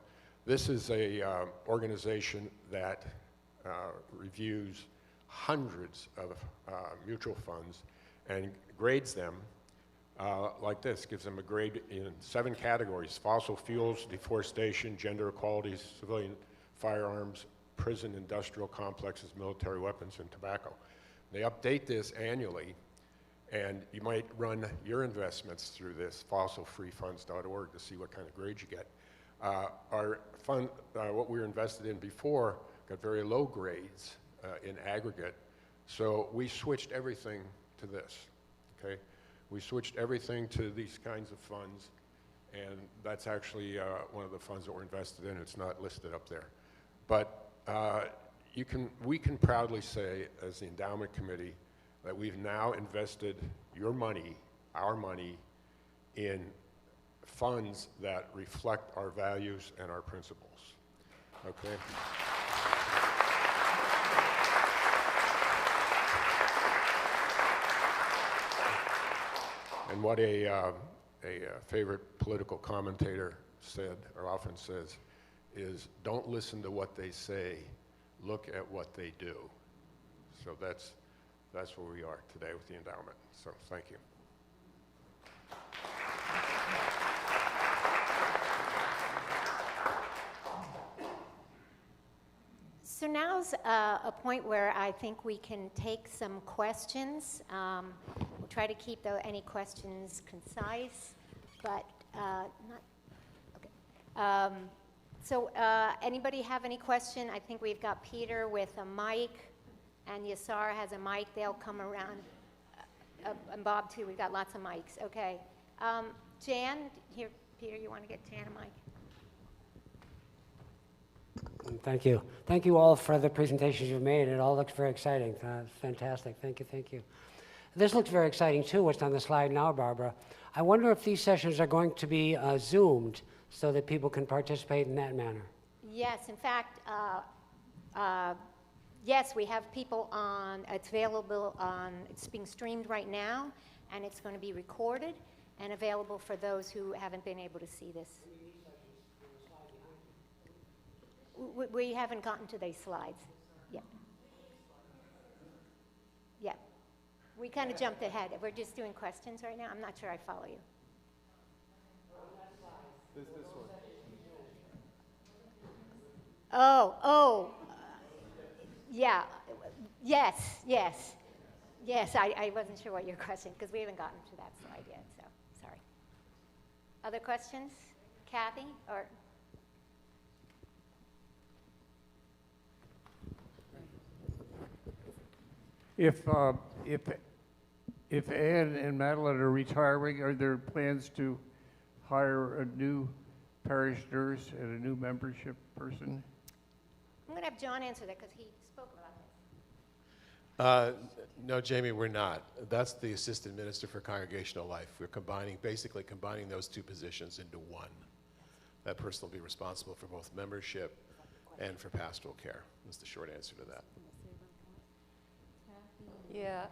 this is a organization that reviews hundreds of mutual funds and grades them like this, gives them a grade in 7 categories: fossil fuels, deforestation, gender equality, civilian firearms, prison industrial complexes, military weapons, and tobacco. They update this annually, and you might run your investments through this, fossilfreefunds.org, to see what kind of grades you get. Our fund, what we were invested in before, got very low grades in aggregate, so we switched everything to this, okay? We switched everything to these kinds of funds, and that's actually one of the funds that we're invested in. It's not listed up there. But we can proudly say, as the endowment committee, that we've now invested your money, our money, in funds that reflect our values and our principles, okay? And what a favorite political commentator said, or often says, is don't listen to what they say, look at what they do. So that's where we are today with the endowment. So thank you. So now's a point where I think we can take some questions. We'll try to keep any questions concise, but not, okay. So anybody have any question? I think we've got Peter with a mic, and Yasar has a mic. They'll come around, and Bob too. We've got lots of mics. Okay. Jan, here, Peter, you want to get Jan a mic? Thank you. Thank you all for the presentations you've made. It all looks very exciting. Fantastic. Thank you. Thank you. This looks very exciting, too, what's on the slide now, Barbara. I wonder if these sessions are going to be Zoomed so that people can participate in that manner. Yes. In fact, yes, we have people on. It's available on. It's being streamed right now, and it's going to be recorded and available for those who haven't been able to see this. We haven't gotten to these slides yet. Yeah. We kind of jumped ahead. We're just doing questions right now. I'm not sure I follow you. This one. Oh. Yeah. Yes. I wasn't sure what your question, because we haven't gotten to that slide yet, so sorry. Other questions? Kathy, or? If Ann and Madeline are retiring, are there plans to hire a new parish nurse and a new membership person? I'm going to have John answer that because he spoke about this. No, Jamie, we're not. That's the assistant minister for congregational life. We're basically combining those two positions into one. That person will be responsible for both membership and for pastoral care. That's the short answer to that. Yeah,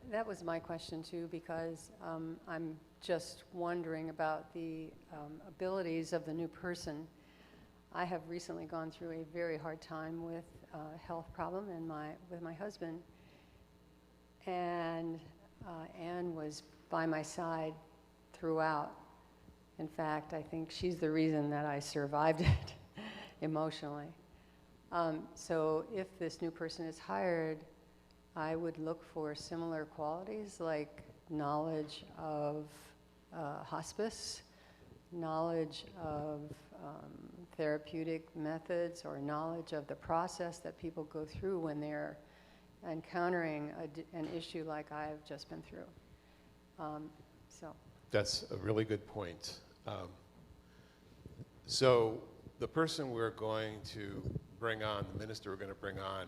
that was my question too, because I'm just wondering about the abilities of the new person. I have recently gone through a very hard time with a health problem with my husband, and Anne was by my side throughout. In fact, I think she's the reason that I survived it emotionally. So if this new person is hired, I would look for similar qualities like knowledge of hospice, knowledge of therapeutic methods, or knowledge of the process that people go through when they're encountering an issue like I've just been through. That's a really good point. So the person we're going to bring on, the minister we're going to bring on,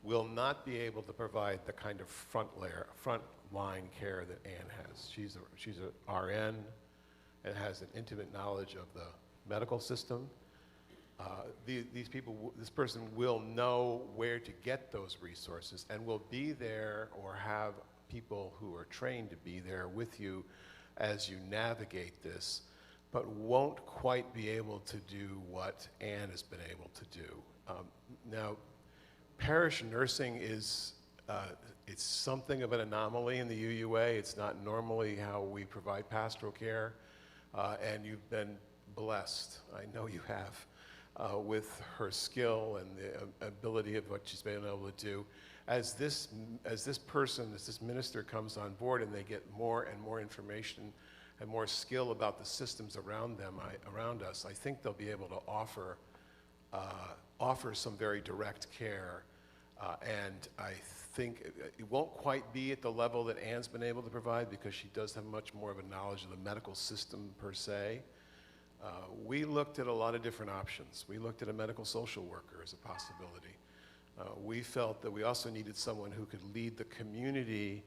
will not be able to provide the kind of front line care that Anne has. She's a RN and has an intimate knowledge of the medical system. This person will know where to get those resources and will be there or have people who are trained to be there with you as you navigate this, but won't quite be able to do what Anne has been able to do. Now, parish nursing is it's something of an anomaly in the UUA. It's not normally how we provide pastoral care, and you've been blessed. I know you have. with her skill and the ability of what she's been able to do. As this minister comes on board and they get more and more information and more skill about the systems around them, around us, I think they'll be able to offer some very direct care. And I think it won't quite be at the level that Anne's been able to provide, because she does have much more of a knowledge of the medical system per se. We looked at a lot of different options. We looked at a medical social worker as a possibility. We felt that we also needed someone who could lead the community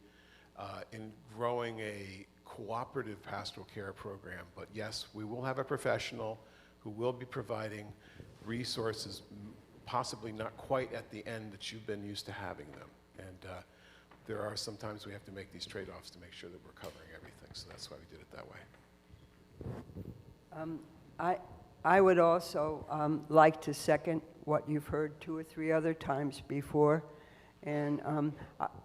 in growing a cooperative pastoral care program. But yes, we will have a professional who will be providing resources, possibly not quite at the end that you've been used to having them. And there are sometimes we have to make these trade-offs to make sure that we're covering everything. So that's why we did it that way. I would also like to second what you've heard 2 or 3 other times before. And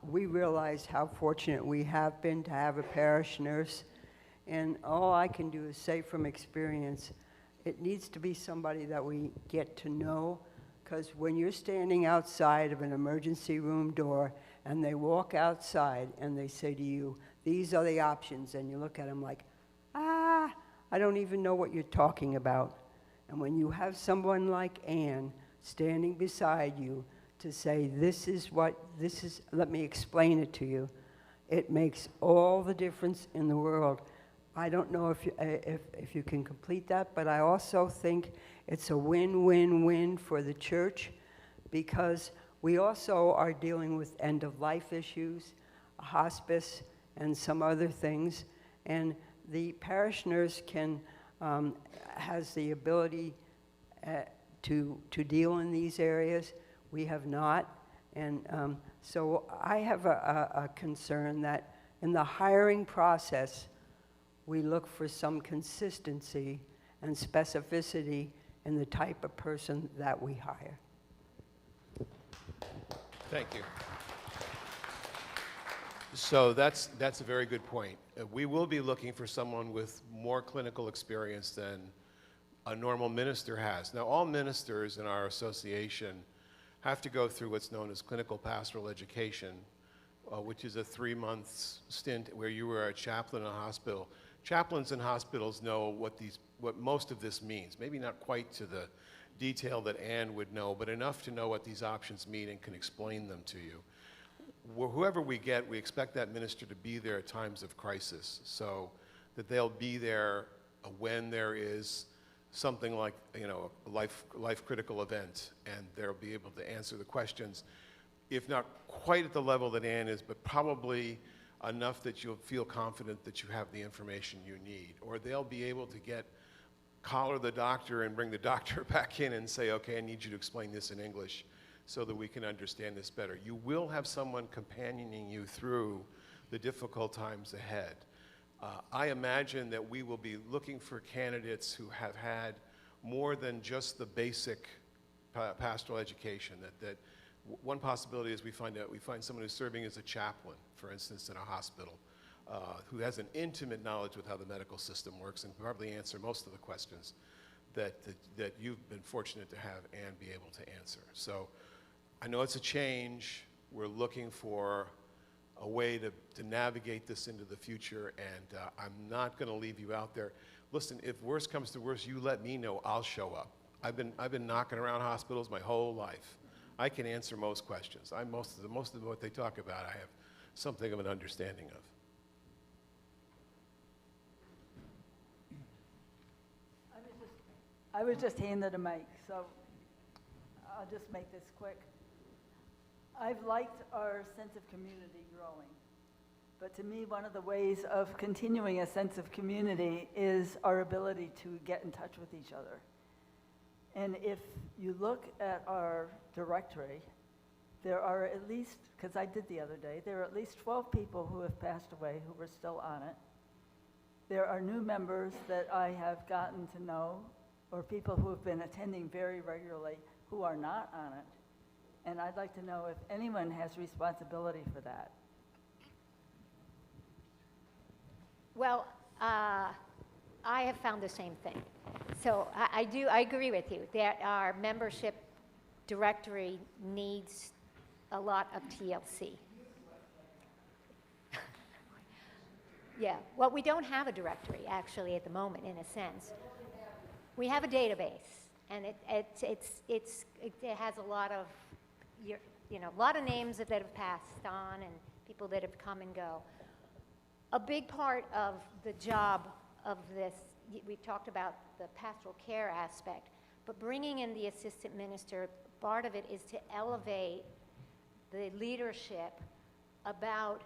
we realize how fortunate we have been to have a parish nurse. And all I can do is say from experience, it needs to be somebody that we get to know, because when you're standing outside of an emergency room door and they walk outside and they say to you, these are the options, and you look at them like, I don't even know what you're talking about. And when you have someone like Anne standing beside you to say, let me explain it to you, it makes all the difference in the world. I don't know if you can complete that, but I also think it's a win-win-win for the church, because we also are dealing with end-of-life issues, hospice, and some other things, and the parish nurse has the ability to deal in these areas. We have not, and so I have a concern that in the hiring process, we look for some consistency and specificity in the type of person that we hire. Thank you. So that's a very good point. We will be looking for someone with more clinical experience than a normal minister has. Now, all ministers in our association have to go through what's known as clinical pastoral education, which is a 3-month stint where you were a chaplain in a hospital. Chaplains in hospitals know what most of this means. Maybe not quite to the detail that Anne would know, but enough to know what these options mean and can explain them to you. Whoever we get, we expect that minister to be there at times of crisis, so that they'll be there when there is something like, a life critical event, and they'll be able to answer the questions, if not quite at the level that Anne is, but probably enough that you'll feel confident that you have the information you need. Or they'll be able to collar the doctor and bring the doctor back in and say, okay, I need you to explain this in English so that we can understand this better. You will have someone companioning you through the difficult times ahead. I imagine that we will be looking for candidates who have had more than just the basic pastoral education. That one possibility is we find someone who's serving as a chaplain, for instance, in a hospital, who has an intimate knowledge with how the medical system works and can probably answer most of the questions that you've been fortunate to have Anne be able to answer. So I know it's a change. We're looking for a way to navigate this into the future, and I'm not going to leave you out there. Listen, if worse comes to worse, you let me know, I'll show up. I've been knocking around hospitals my whole life. I can answer most questions. Most of what they talk about, I have something of an understanding of. I was just handed a mic, so I'll just make this quick. I've liked our sense of community growing, but to me, one of the ways of continuing a sense of community is our ability to get in touch with each other. And if you look at our directory, there are at least, because I did the other day, there are at least 12 people who have passed away who were still on it. There are new members that I have gotten to know, or people who have been attending very regularly who are not on it. And I'd like to know if anyone has responsibility for that. Well, I have found the same thing. So I agree with you that our membership directory needs a lot of TLC. Yeah, well, we don't have a directory actually at the moment, in a sense. We have a database, and it has a lot of, a lot of names that have passed on and people that have come and go. A big part of the job of this, we've talked about the pastoral care aspect, but bringing in the assistant minister, part of it is to elevate the leadership about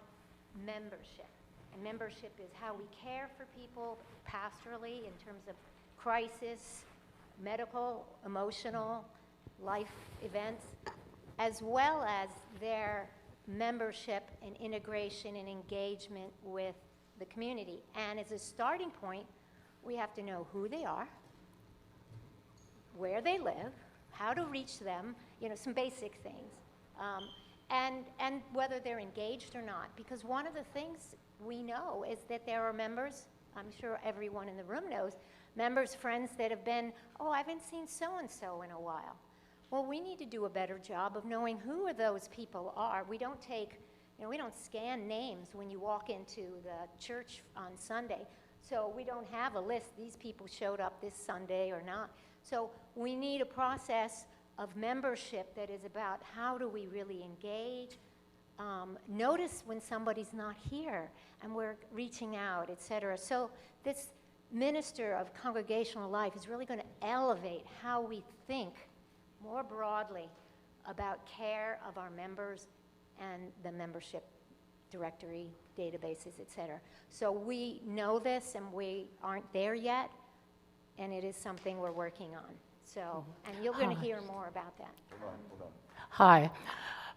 membership. And membership is how we care for people pastorally in terms of crisis, medical, emotional, life events, as well as their membership and integration and engagement with the community. And as a starting point, we have to know who they are, where they live, how to reach them, some basic things, and whether they're engaged or not. Because one of the things we know is that there are members, I'm sure everyone in the room knows, members, friends that have been, oh, I haven't seen so-and-so in a while. Well, we need to do a better job of knowing who those people are. We don't we don't scan names when you walk into the church on Sunday. So we don't have a list, these people showed up this Sunday or not. So we need a process of membership that is about how do we really engage, notice when somebody's not here and we're reaching out, et cetera. So this minister of congregational life is really going to elevate how we think more broadly about care of our members and the membership directory, databases, et cetera. So we know this and we aren't there yet, and it is something we're working on. So, and you're going to hear more about that. Hi,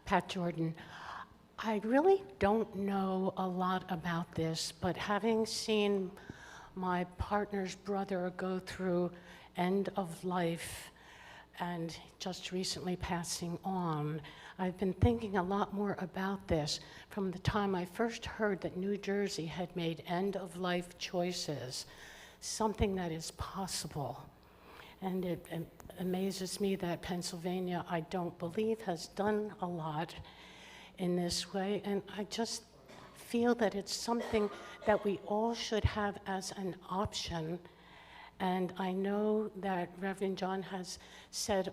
Pat Jordan. I really don't know a lot about this, but having seen my partner's brother go through end of life and just recently passing on, I've been thinking a lot more about this from the time I first heard that New Jersey had made end-of-life choices, something that is possible. And it amazes me that Pennsylvania, I don't believe, has done a lot in this way, and I just feel that it's something that we all should have as an option. And I know that Reverend John has said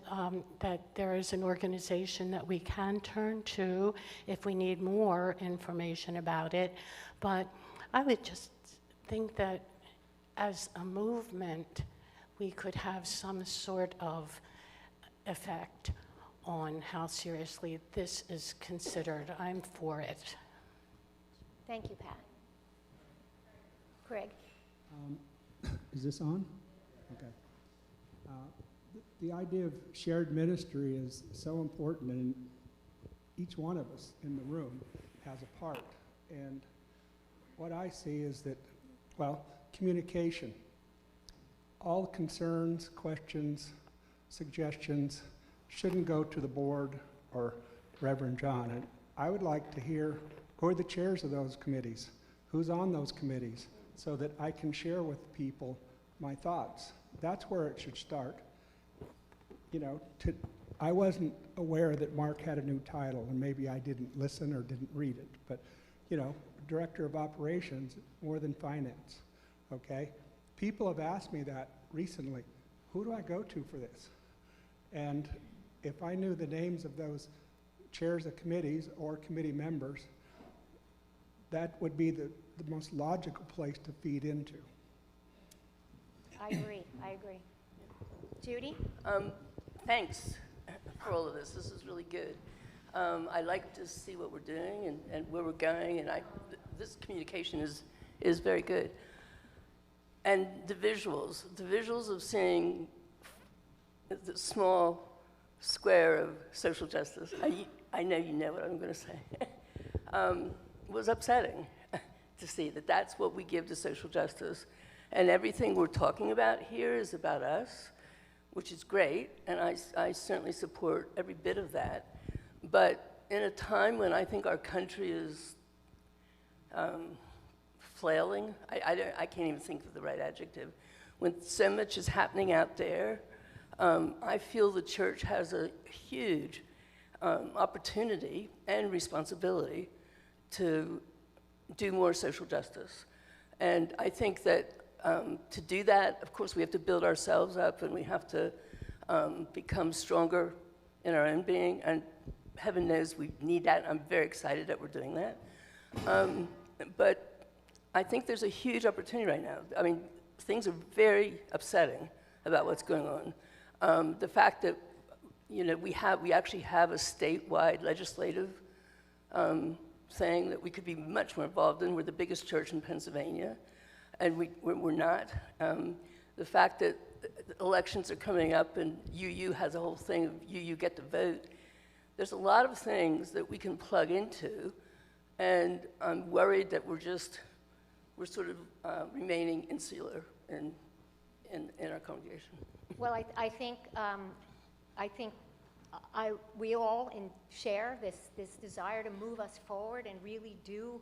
that there is an organization that we can turn to if we need more information about it. But I would just think that as a movement, we could have some sort of effect on how seriously this is considered. I'm for it. Thank you, Pat. Craig. Is this on? Okay. The idea of shared ministry is so important, and each one of us in the room has a part. And what I see is that, well, communication. All concerns, questions, suggestions shouldn't go to the board or Reverend John. And I would like to hear who are the chairs of those committees, who's on those committees, so that I can share with people my thoughts. That's where it should start. I wasn't aware that Mark had a new title, and maybe I didn't listen or didn't read it, but, Director of Operations, more than finance, okay? People have asked me that recently. Who do I go to for this? And if I knew the names of those chairs of committees or committee members, that would be the most logical place to feed into. I agree. Judy? Thanks for all of this. This is really good. I like to see what we're doing and where we're going, and this communication is very good. And the visuals of seeing the small square of social justice, I know you know what I'm going to say, was upsetting to see that that's what we give to social justice. And everything we're talking about here is about us, which is great, and I certainly support every bit of that. But in a time when I think our country is flailing, I can't even think of the right adjective, when so much is happening out there, I feel the church has a huge opportunity and responsibility to do more social justice. And I think that to do that, of course, we have to build ourselves up and we have to become stronger in our own being. And heaven knows we need that. I'm very excited that we're doing that. But I think there's a huge opportunity right now. I mean, things are very upsetting about what's going on. The fact that, you know, we actually have a statewide legislative thing that we could be much more involved in. We're the biggest church in Pennsylvania, and we're not. The fact that elections are coming up and UU has a whole thing of UU get to vote, there's a lot of things that we can plug into, and I'm worried that we're sort of remaining insular in our congregation. Well, I think we all share this desire to move us forward and really do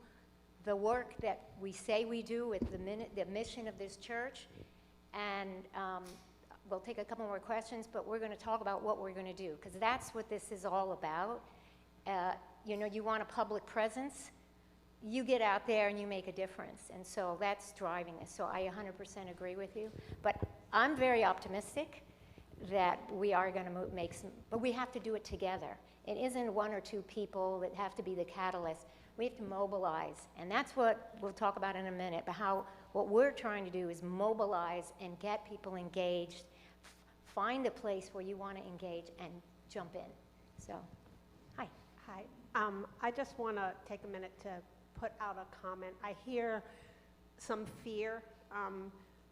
the work that we say we do with the mission of this church. And we'll take a couple more questions, but we're going to talk about what we're going to do, because that's what this is all about. You know, you want a public presence, you get out there and you make a difference. And so that's driving this. So I 100% agree with you. But I'm very optimistic that we are going to make some, but we have to do it together. It isn't one or two people that have to be the catalyst. We have to mobilize, and that's what we'll talk about in a minute, but what we're trying to do is mobilize and get people engaged, find a place where you want to engage and jump in. So, hi. Hi. I just want to take a minute to put out a comment. I hear some fear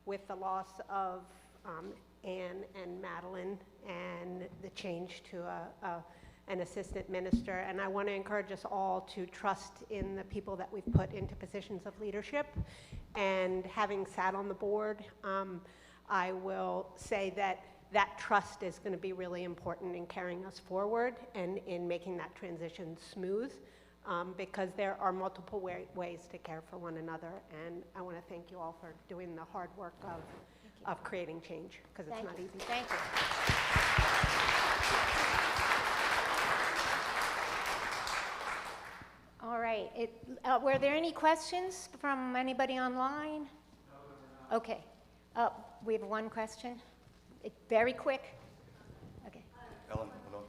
with the loss of Anne and Madeline and the change to an assistant minister, and I want to encourage us all to trust in the people that we've put into positions of leadership. And having sat on the board, I will say that trust is going to be really important in carrying us forward and in making that transition smooth, because there are multiple ways to care for one another, and I want to thank you all for doing the hard work of creating change, because it's not easy. Thank you. All right. Were there any questions from anybody online? No. Okay. We have one question. Very quick. Okay. Ellen, hello.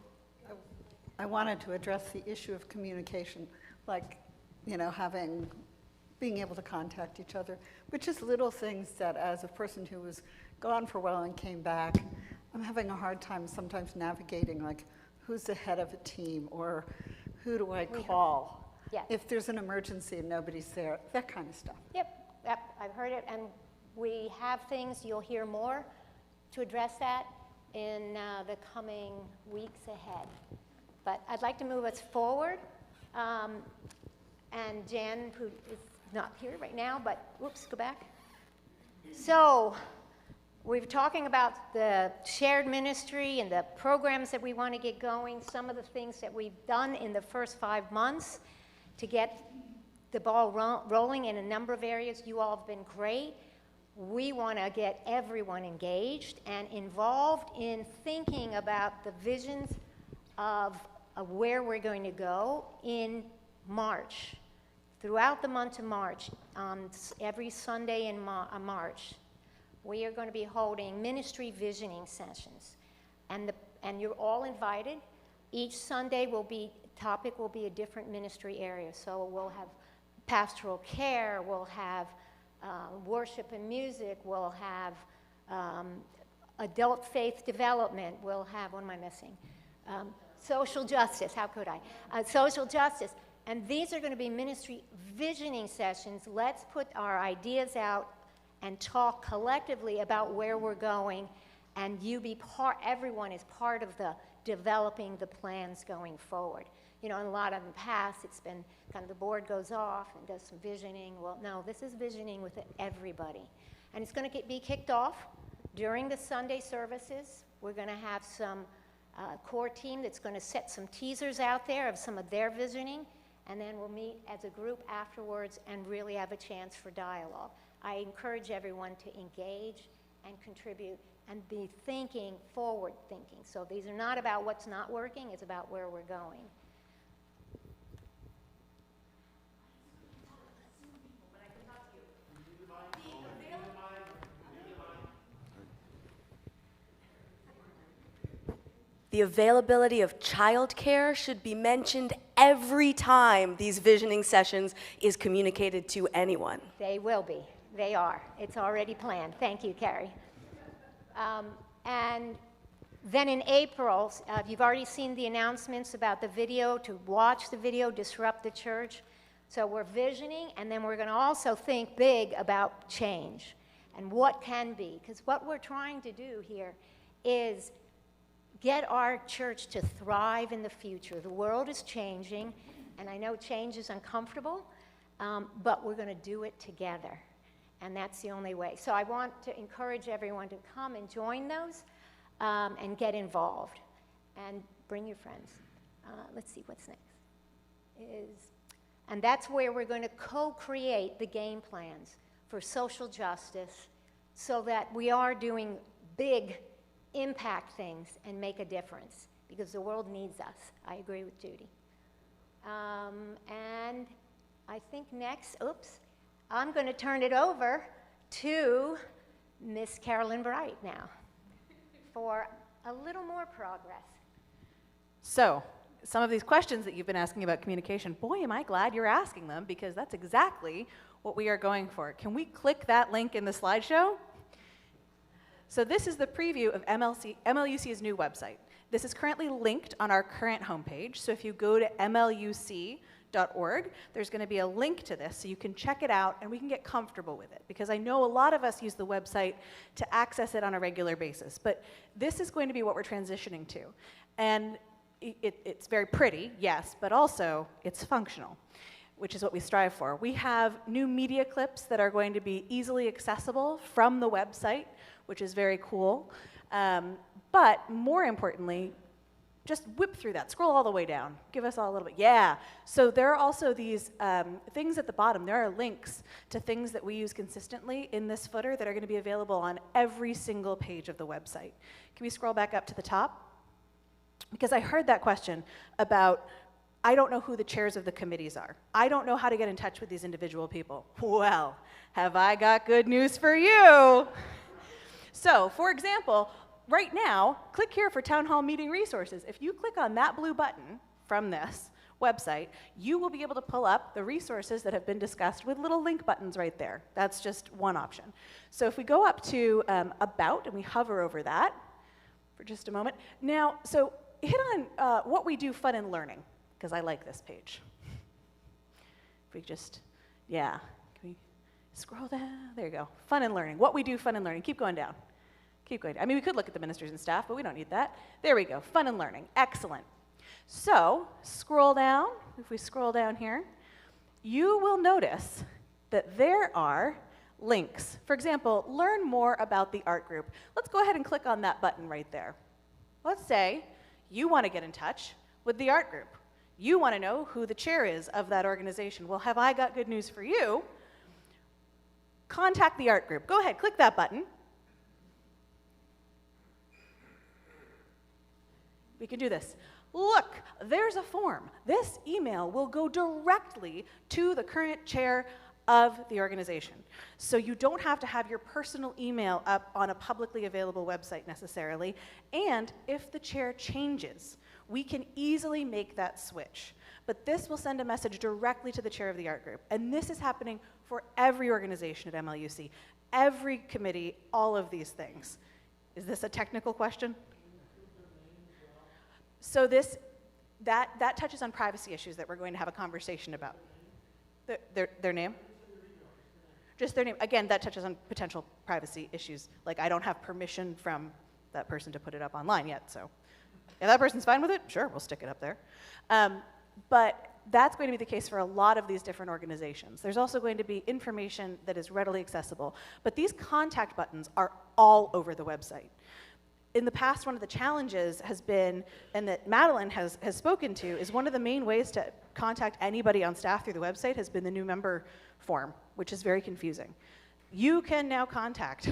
I wanted to address the issue of communication, like, you know, being able to contact each other, which is little things that, as a person who was gone for a while and came back, I'm having a hard time sometimes navigating, like, who's the head of a team, or who do I call? Yes. If there's an emergency and nobody's there, that kind of stuff. Yep, I've heard it, and we have things, you'll hear more to address that in the coming weeks ahead. But I'd like to move us forward, and Jan, who is not here right now, but, whoops, go back. So, we're talking about the shared ministry and the programs that we want to get going, some of the things that we've done in the first 5 months to get the ball rolling in a number of areas. You all have been great. We want to get everyone engaged and involved in thinking about the visions of where we're going to go in March. Throughout the month of March, every Sunday in March, we are going to be holding ministry visioning sessions. And you're all invited. Each Sunday topic will be a different ministry area. So we'll have pastoral care, we'll have worship and music, we'll have adult faith development, we'll have, what am I missing? Social justice, how could I? Social justice. And these are going to be ministry visioning sessions. Let's put our ideas out and talk collectively about where we're going, and everyone is part of the developing the plans going forward. You know, in a lot of the past, it's been kind of the board goes off and does some visioning. Well, no, this is visioning with everybody. And it's going to be kicked off during the Sunday services. We're going to have some core team that's going to set some teasers out there of some of their visioning, and then we'll meet as a group afterwards and really have a chance for dialogue. I encourage everyone to engage and contribute and be thinking, forward thinking. So these are not about what's not working, it's about where we're going. The availability of childcare should be mentioned every time these visioning sessions is communicated to anyone. They will be. They are. It's already planned. Thank you, Carrie. And then in April, you've already seen the announcements about the video, to watch the video, Disrupt the Church. So we're visioning, and then we're going to also think big about change and what can be. Because what we're trying to do here is get our church to thrive in the future. The world is changing, and I know change is uncomfortable, but we're going to do it together, and that's the only way. So I want to encourage everyone to come and join those and get involved, and bring your friends. Let's see what's next. And that's where we're going to co-create the game plans for social justice so that we are doing big impact things and make a difference, because the world needs us. I agree with Judy. And I think next, I'm going to turn it over to Miss Carolyn Bright now for a little more progress. So, some of these questions that you've been asking about communication, boy, am I glad you're asking them, because that's exactly what we are going for. Can we click that link in the slideshow? So this is the preview of MLUC's new website. This is currently linked on our current homepage. So if you go to mluc.org, there's going to be a link to this so you can check it out and we can get comfortable with it. Because I know a lot of us use the website to access it on a regular basis. But this is going to be what we're transitioning to. And it's very pretty, yes, but also it's functional, which is what we strive for. We have new media clips that are going to be easily accessible from the website, which is very cool. But more importantly, just whip through that, scroll all the way down, give us all a little bit, yeah. So there are also these things at the bottom. There are links to things that we use consistently in this footer that are going to be available on every single page of the website. Can we scroll back up to the top? Because I heard that question about, I don't know who the chairs of the committees are. I don't know how to get in touch with these individual people. Well, have I got good news for you? So, for example, right now, click here for Town Hall meeting resources. If you click on that blue button from this website, you will be able to pull up the resources that have been discussed with little link buttons right there. That's just one option. So if we go up to About and we hover over that for just a moment. Now, so hit on what we do fun and learning, because I like this page. If we just, yeah. Scroll down, there you go. Fun and learning, what we do fun and learning. Keep going down, keep going. I mean, we could look at the ministers and staff, but we don't need that. There we go, fun and learning, excellent. So, scroll down, if we scroll down here, you will notice that there are links. For example, learn more about the art group. Let's go ahead and click on that button right there. Let's say you want to get in touch with the art group. You want to know who the chair is of that organization. Well, have I got good news for you? Contact the art group. Go ahead, click that button. We can do this. Look, there's a form. This email will go directly to the current chair of the organization. So you don't have to have your personal email up on a publicly available website necessarily. And if the chair changes, we can easily make that switch. But this will send a message directly to the chair of the art group. And this is happening for every organization at MLUC, every committee, all of these things. Is this a technical question? So that touches on privacy issues that we're going to have a conversation about. Their name? Just their name. Again, that touches on potential privacy issues. Like, I don't have permission from that person to put it up online yet, so if that person's fine with it, sure, we'll stick it up there. But that's going to be the case for a lot of these different organizations. There's also going to be information that is readily accessible. But these contact buttons are all over the website. In the past, one of the challenges has been, and that Madeline has spoken to, is one of the main ways to contact anybody on staff through the website has been the new member form, which is very confusing. You can now contact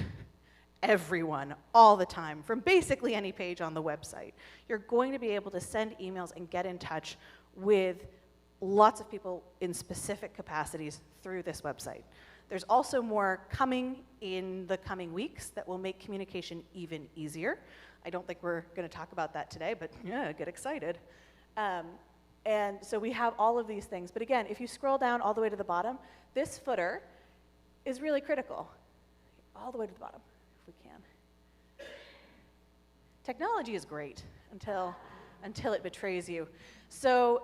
everyone all the time from basically any page on the website. You're going to be able to send emails and get in touch with lots of people in specific capacities through this website. There's also more coming in the coming weeks that will make communication even easier. I don't think we're going to talk about that today, but yeah, get excited. And so we have all of these things. But again, if you scroll down all the way to the bottom, this footer is really critical. All the way to the bottom, if we can. Technology is great until it betrays you. So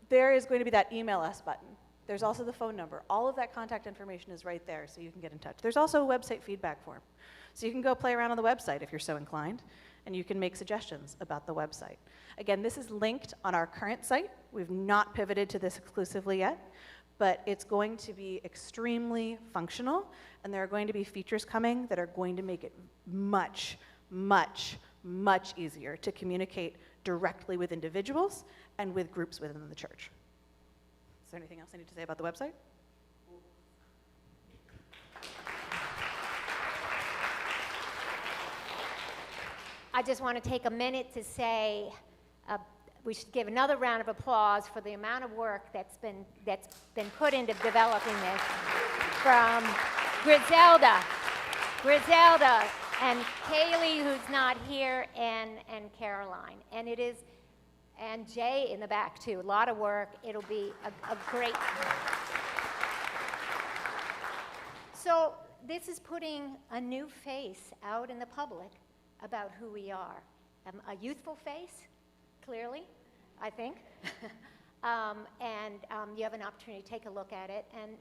there is going to be that email us button. There's also the phone number. All of that contact information is right there, so you can get in touch. There's also a website feedback form. So you can go play around on the website if you're so inclined, and you can make suggestions about the website. Again, this is linked on our current site. We've not pivoted to this exclusively yet, but it's going to be extremely functional, and there are going to be features coming that are going to make it much, much, much easier to communicate directly with individuals and with groups within the church. Is there anything else I need to say about the website? I just want to take a minute to say we should give another round of applause for the amount of work that's been put into developing this from Griselda, and Kaylee, who's not here, and Caroline. And Jay in the back, too. A lot of work. It'll be a great... So this is putting a new face out in the public about who we are. A youthful face, clearly, I think. You have an opportunity to take a look at it. And,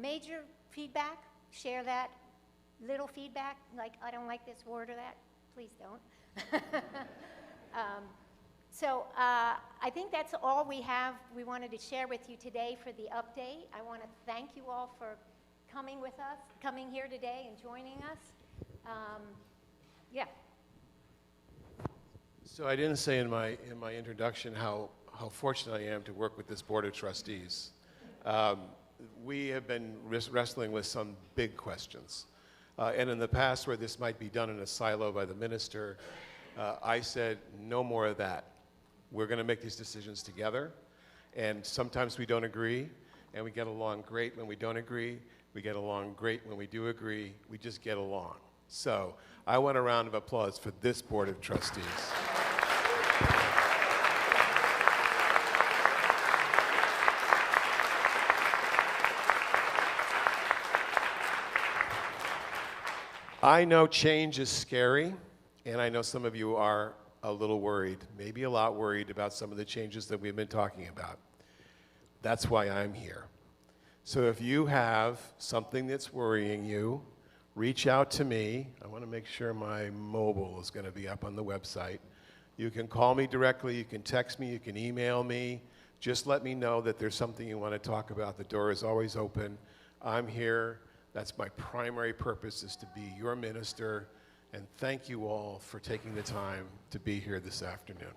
major feedback, share that. Little feedback, like, I don't like this word or that, please don't. I think that's all we wanted to share with you today for the update. I want to thank you all for coming with us, coming here today and joining us. Yeah. So I didn't say in my introduction how fortunate I am to work with this Board of Trustees. We have been wrestling with some big questions. And in the past, where this might be done in a silo by the minister, I said, no more of that. We're going to make these decisions together, and sometimes we don't agree, and we get along great when we don't agree. We get along great when we do agree. We just get along. So I want a round of applause for this Board of Trustees. I know change is scary, and I know some of you are a little worried, maybe a lot worried about some of the changes that we've been talking about. That's why I'm here. So if you have something that's worrying you, reach out to me. I want to make sure my mobile is going to be up on the website. You can call me directly, you can text me, you can email me. Just let me know that there's something you want to talk about. The door is always open. I'm here. That's my primary purpose, is to be your minister. And thank you all for taking the time to be here this afternoon.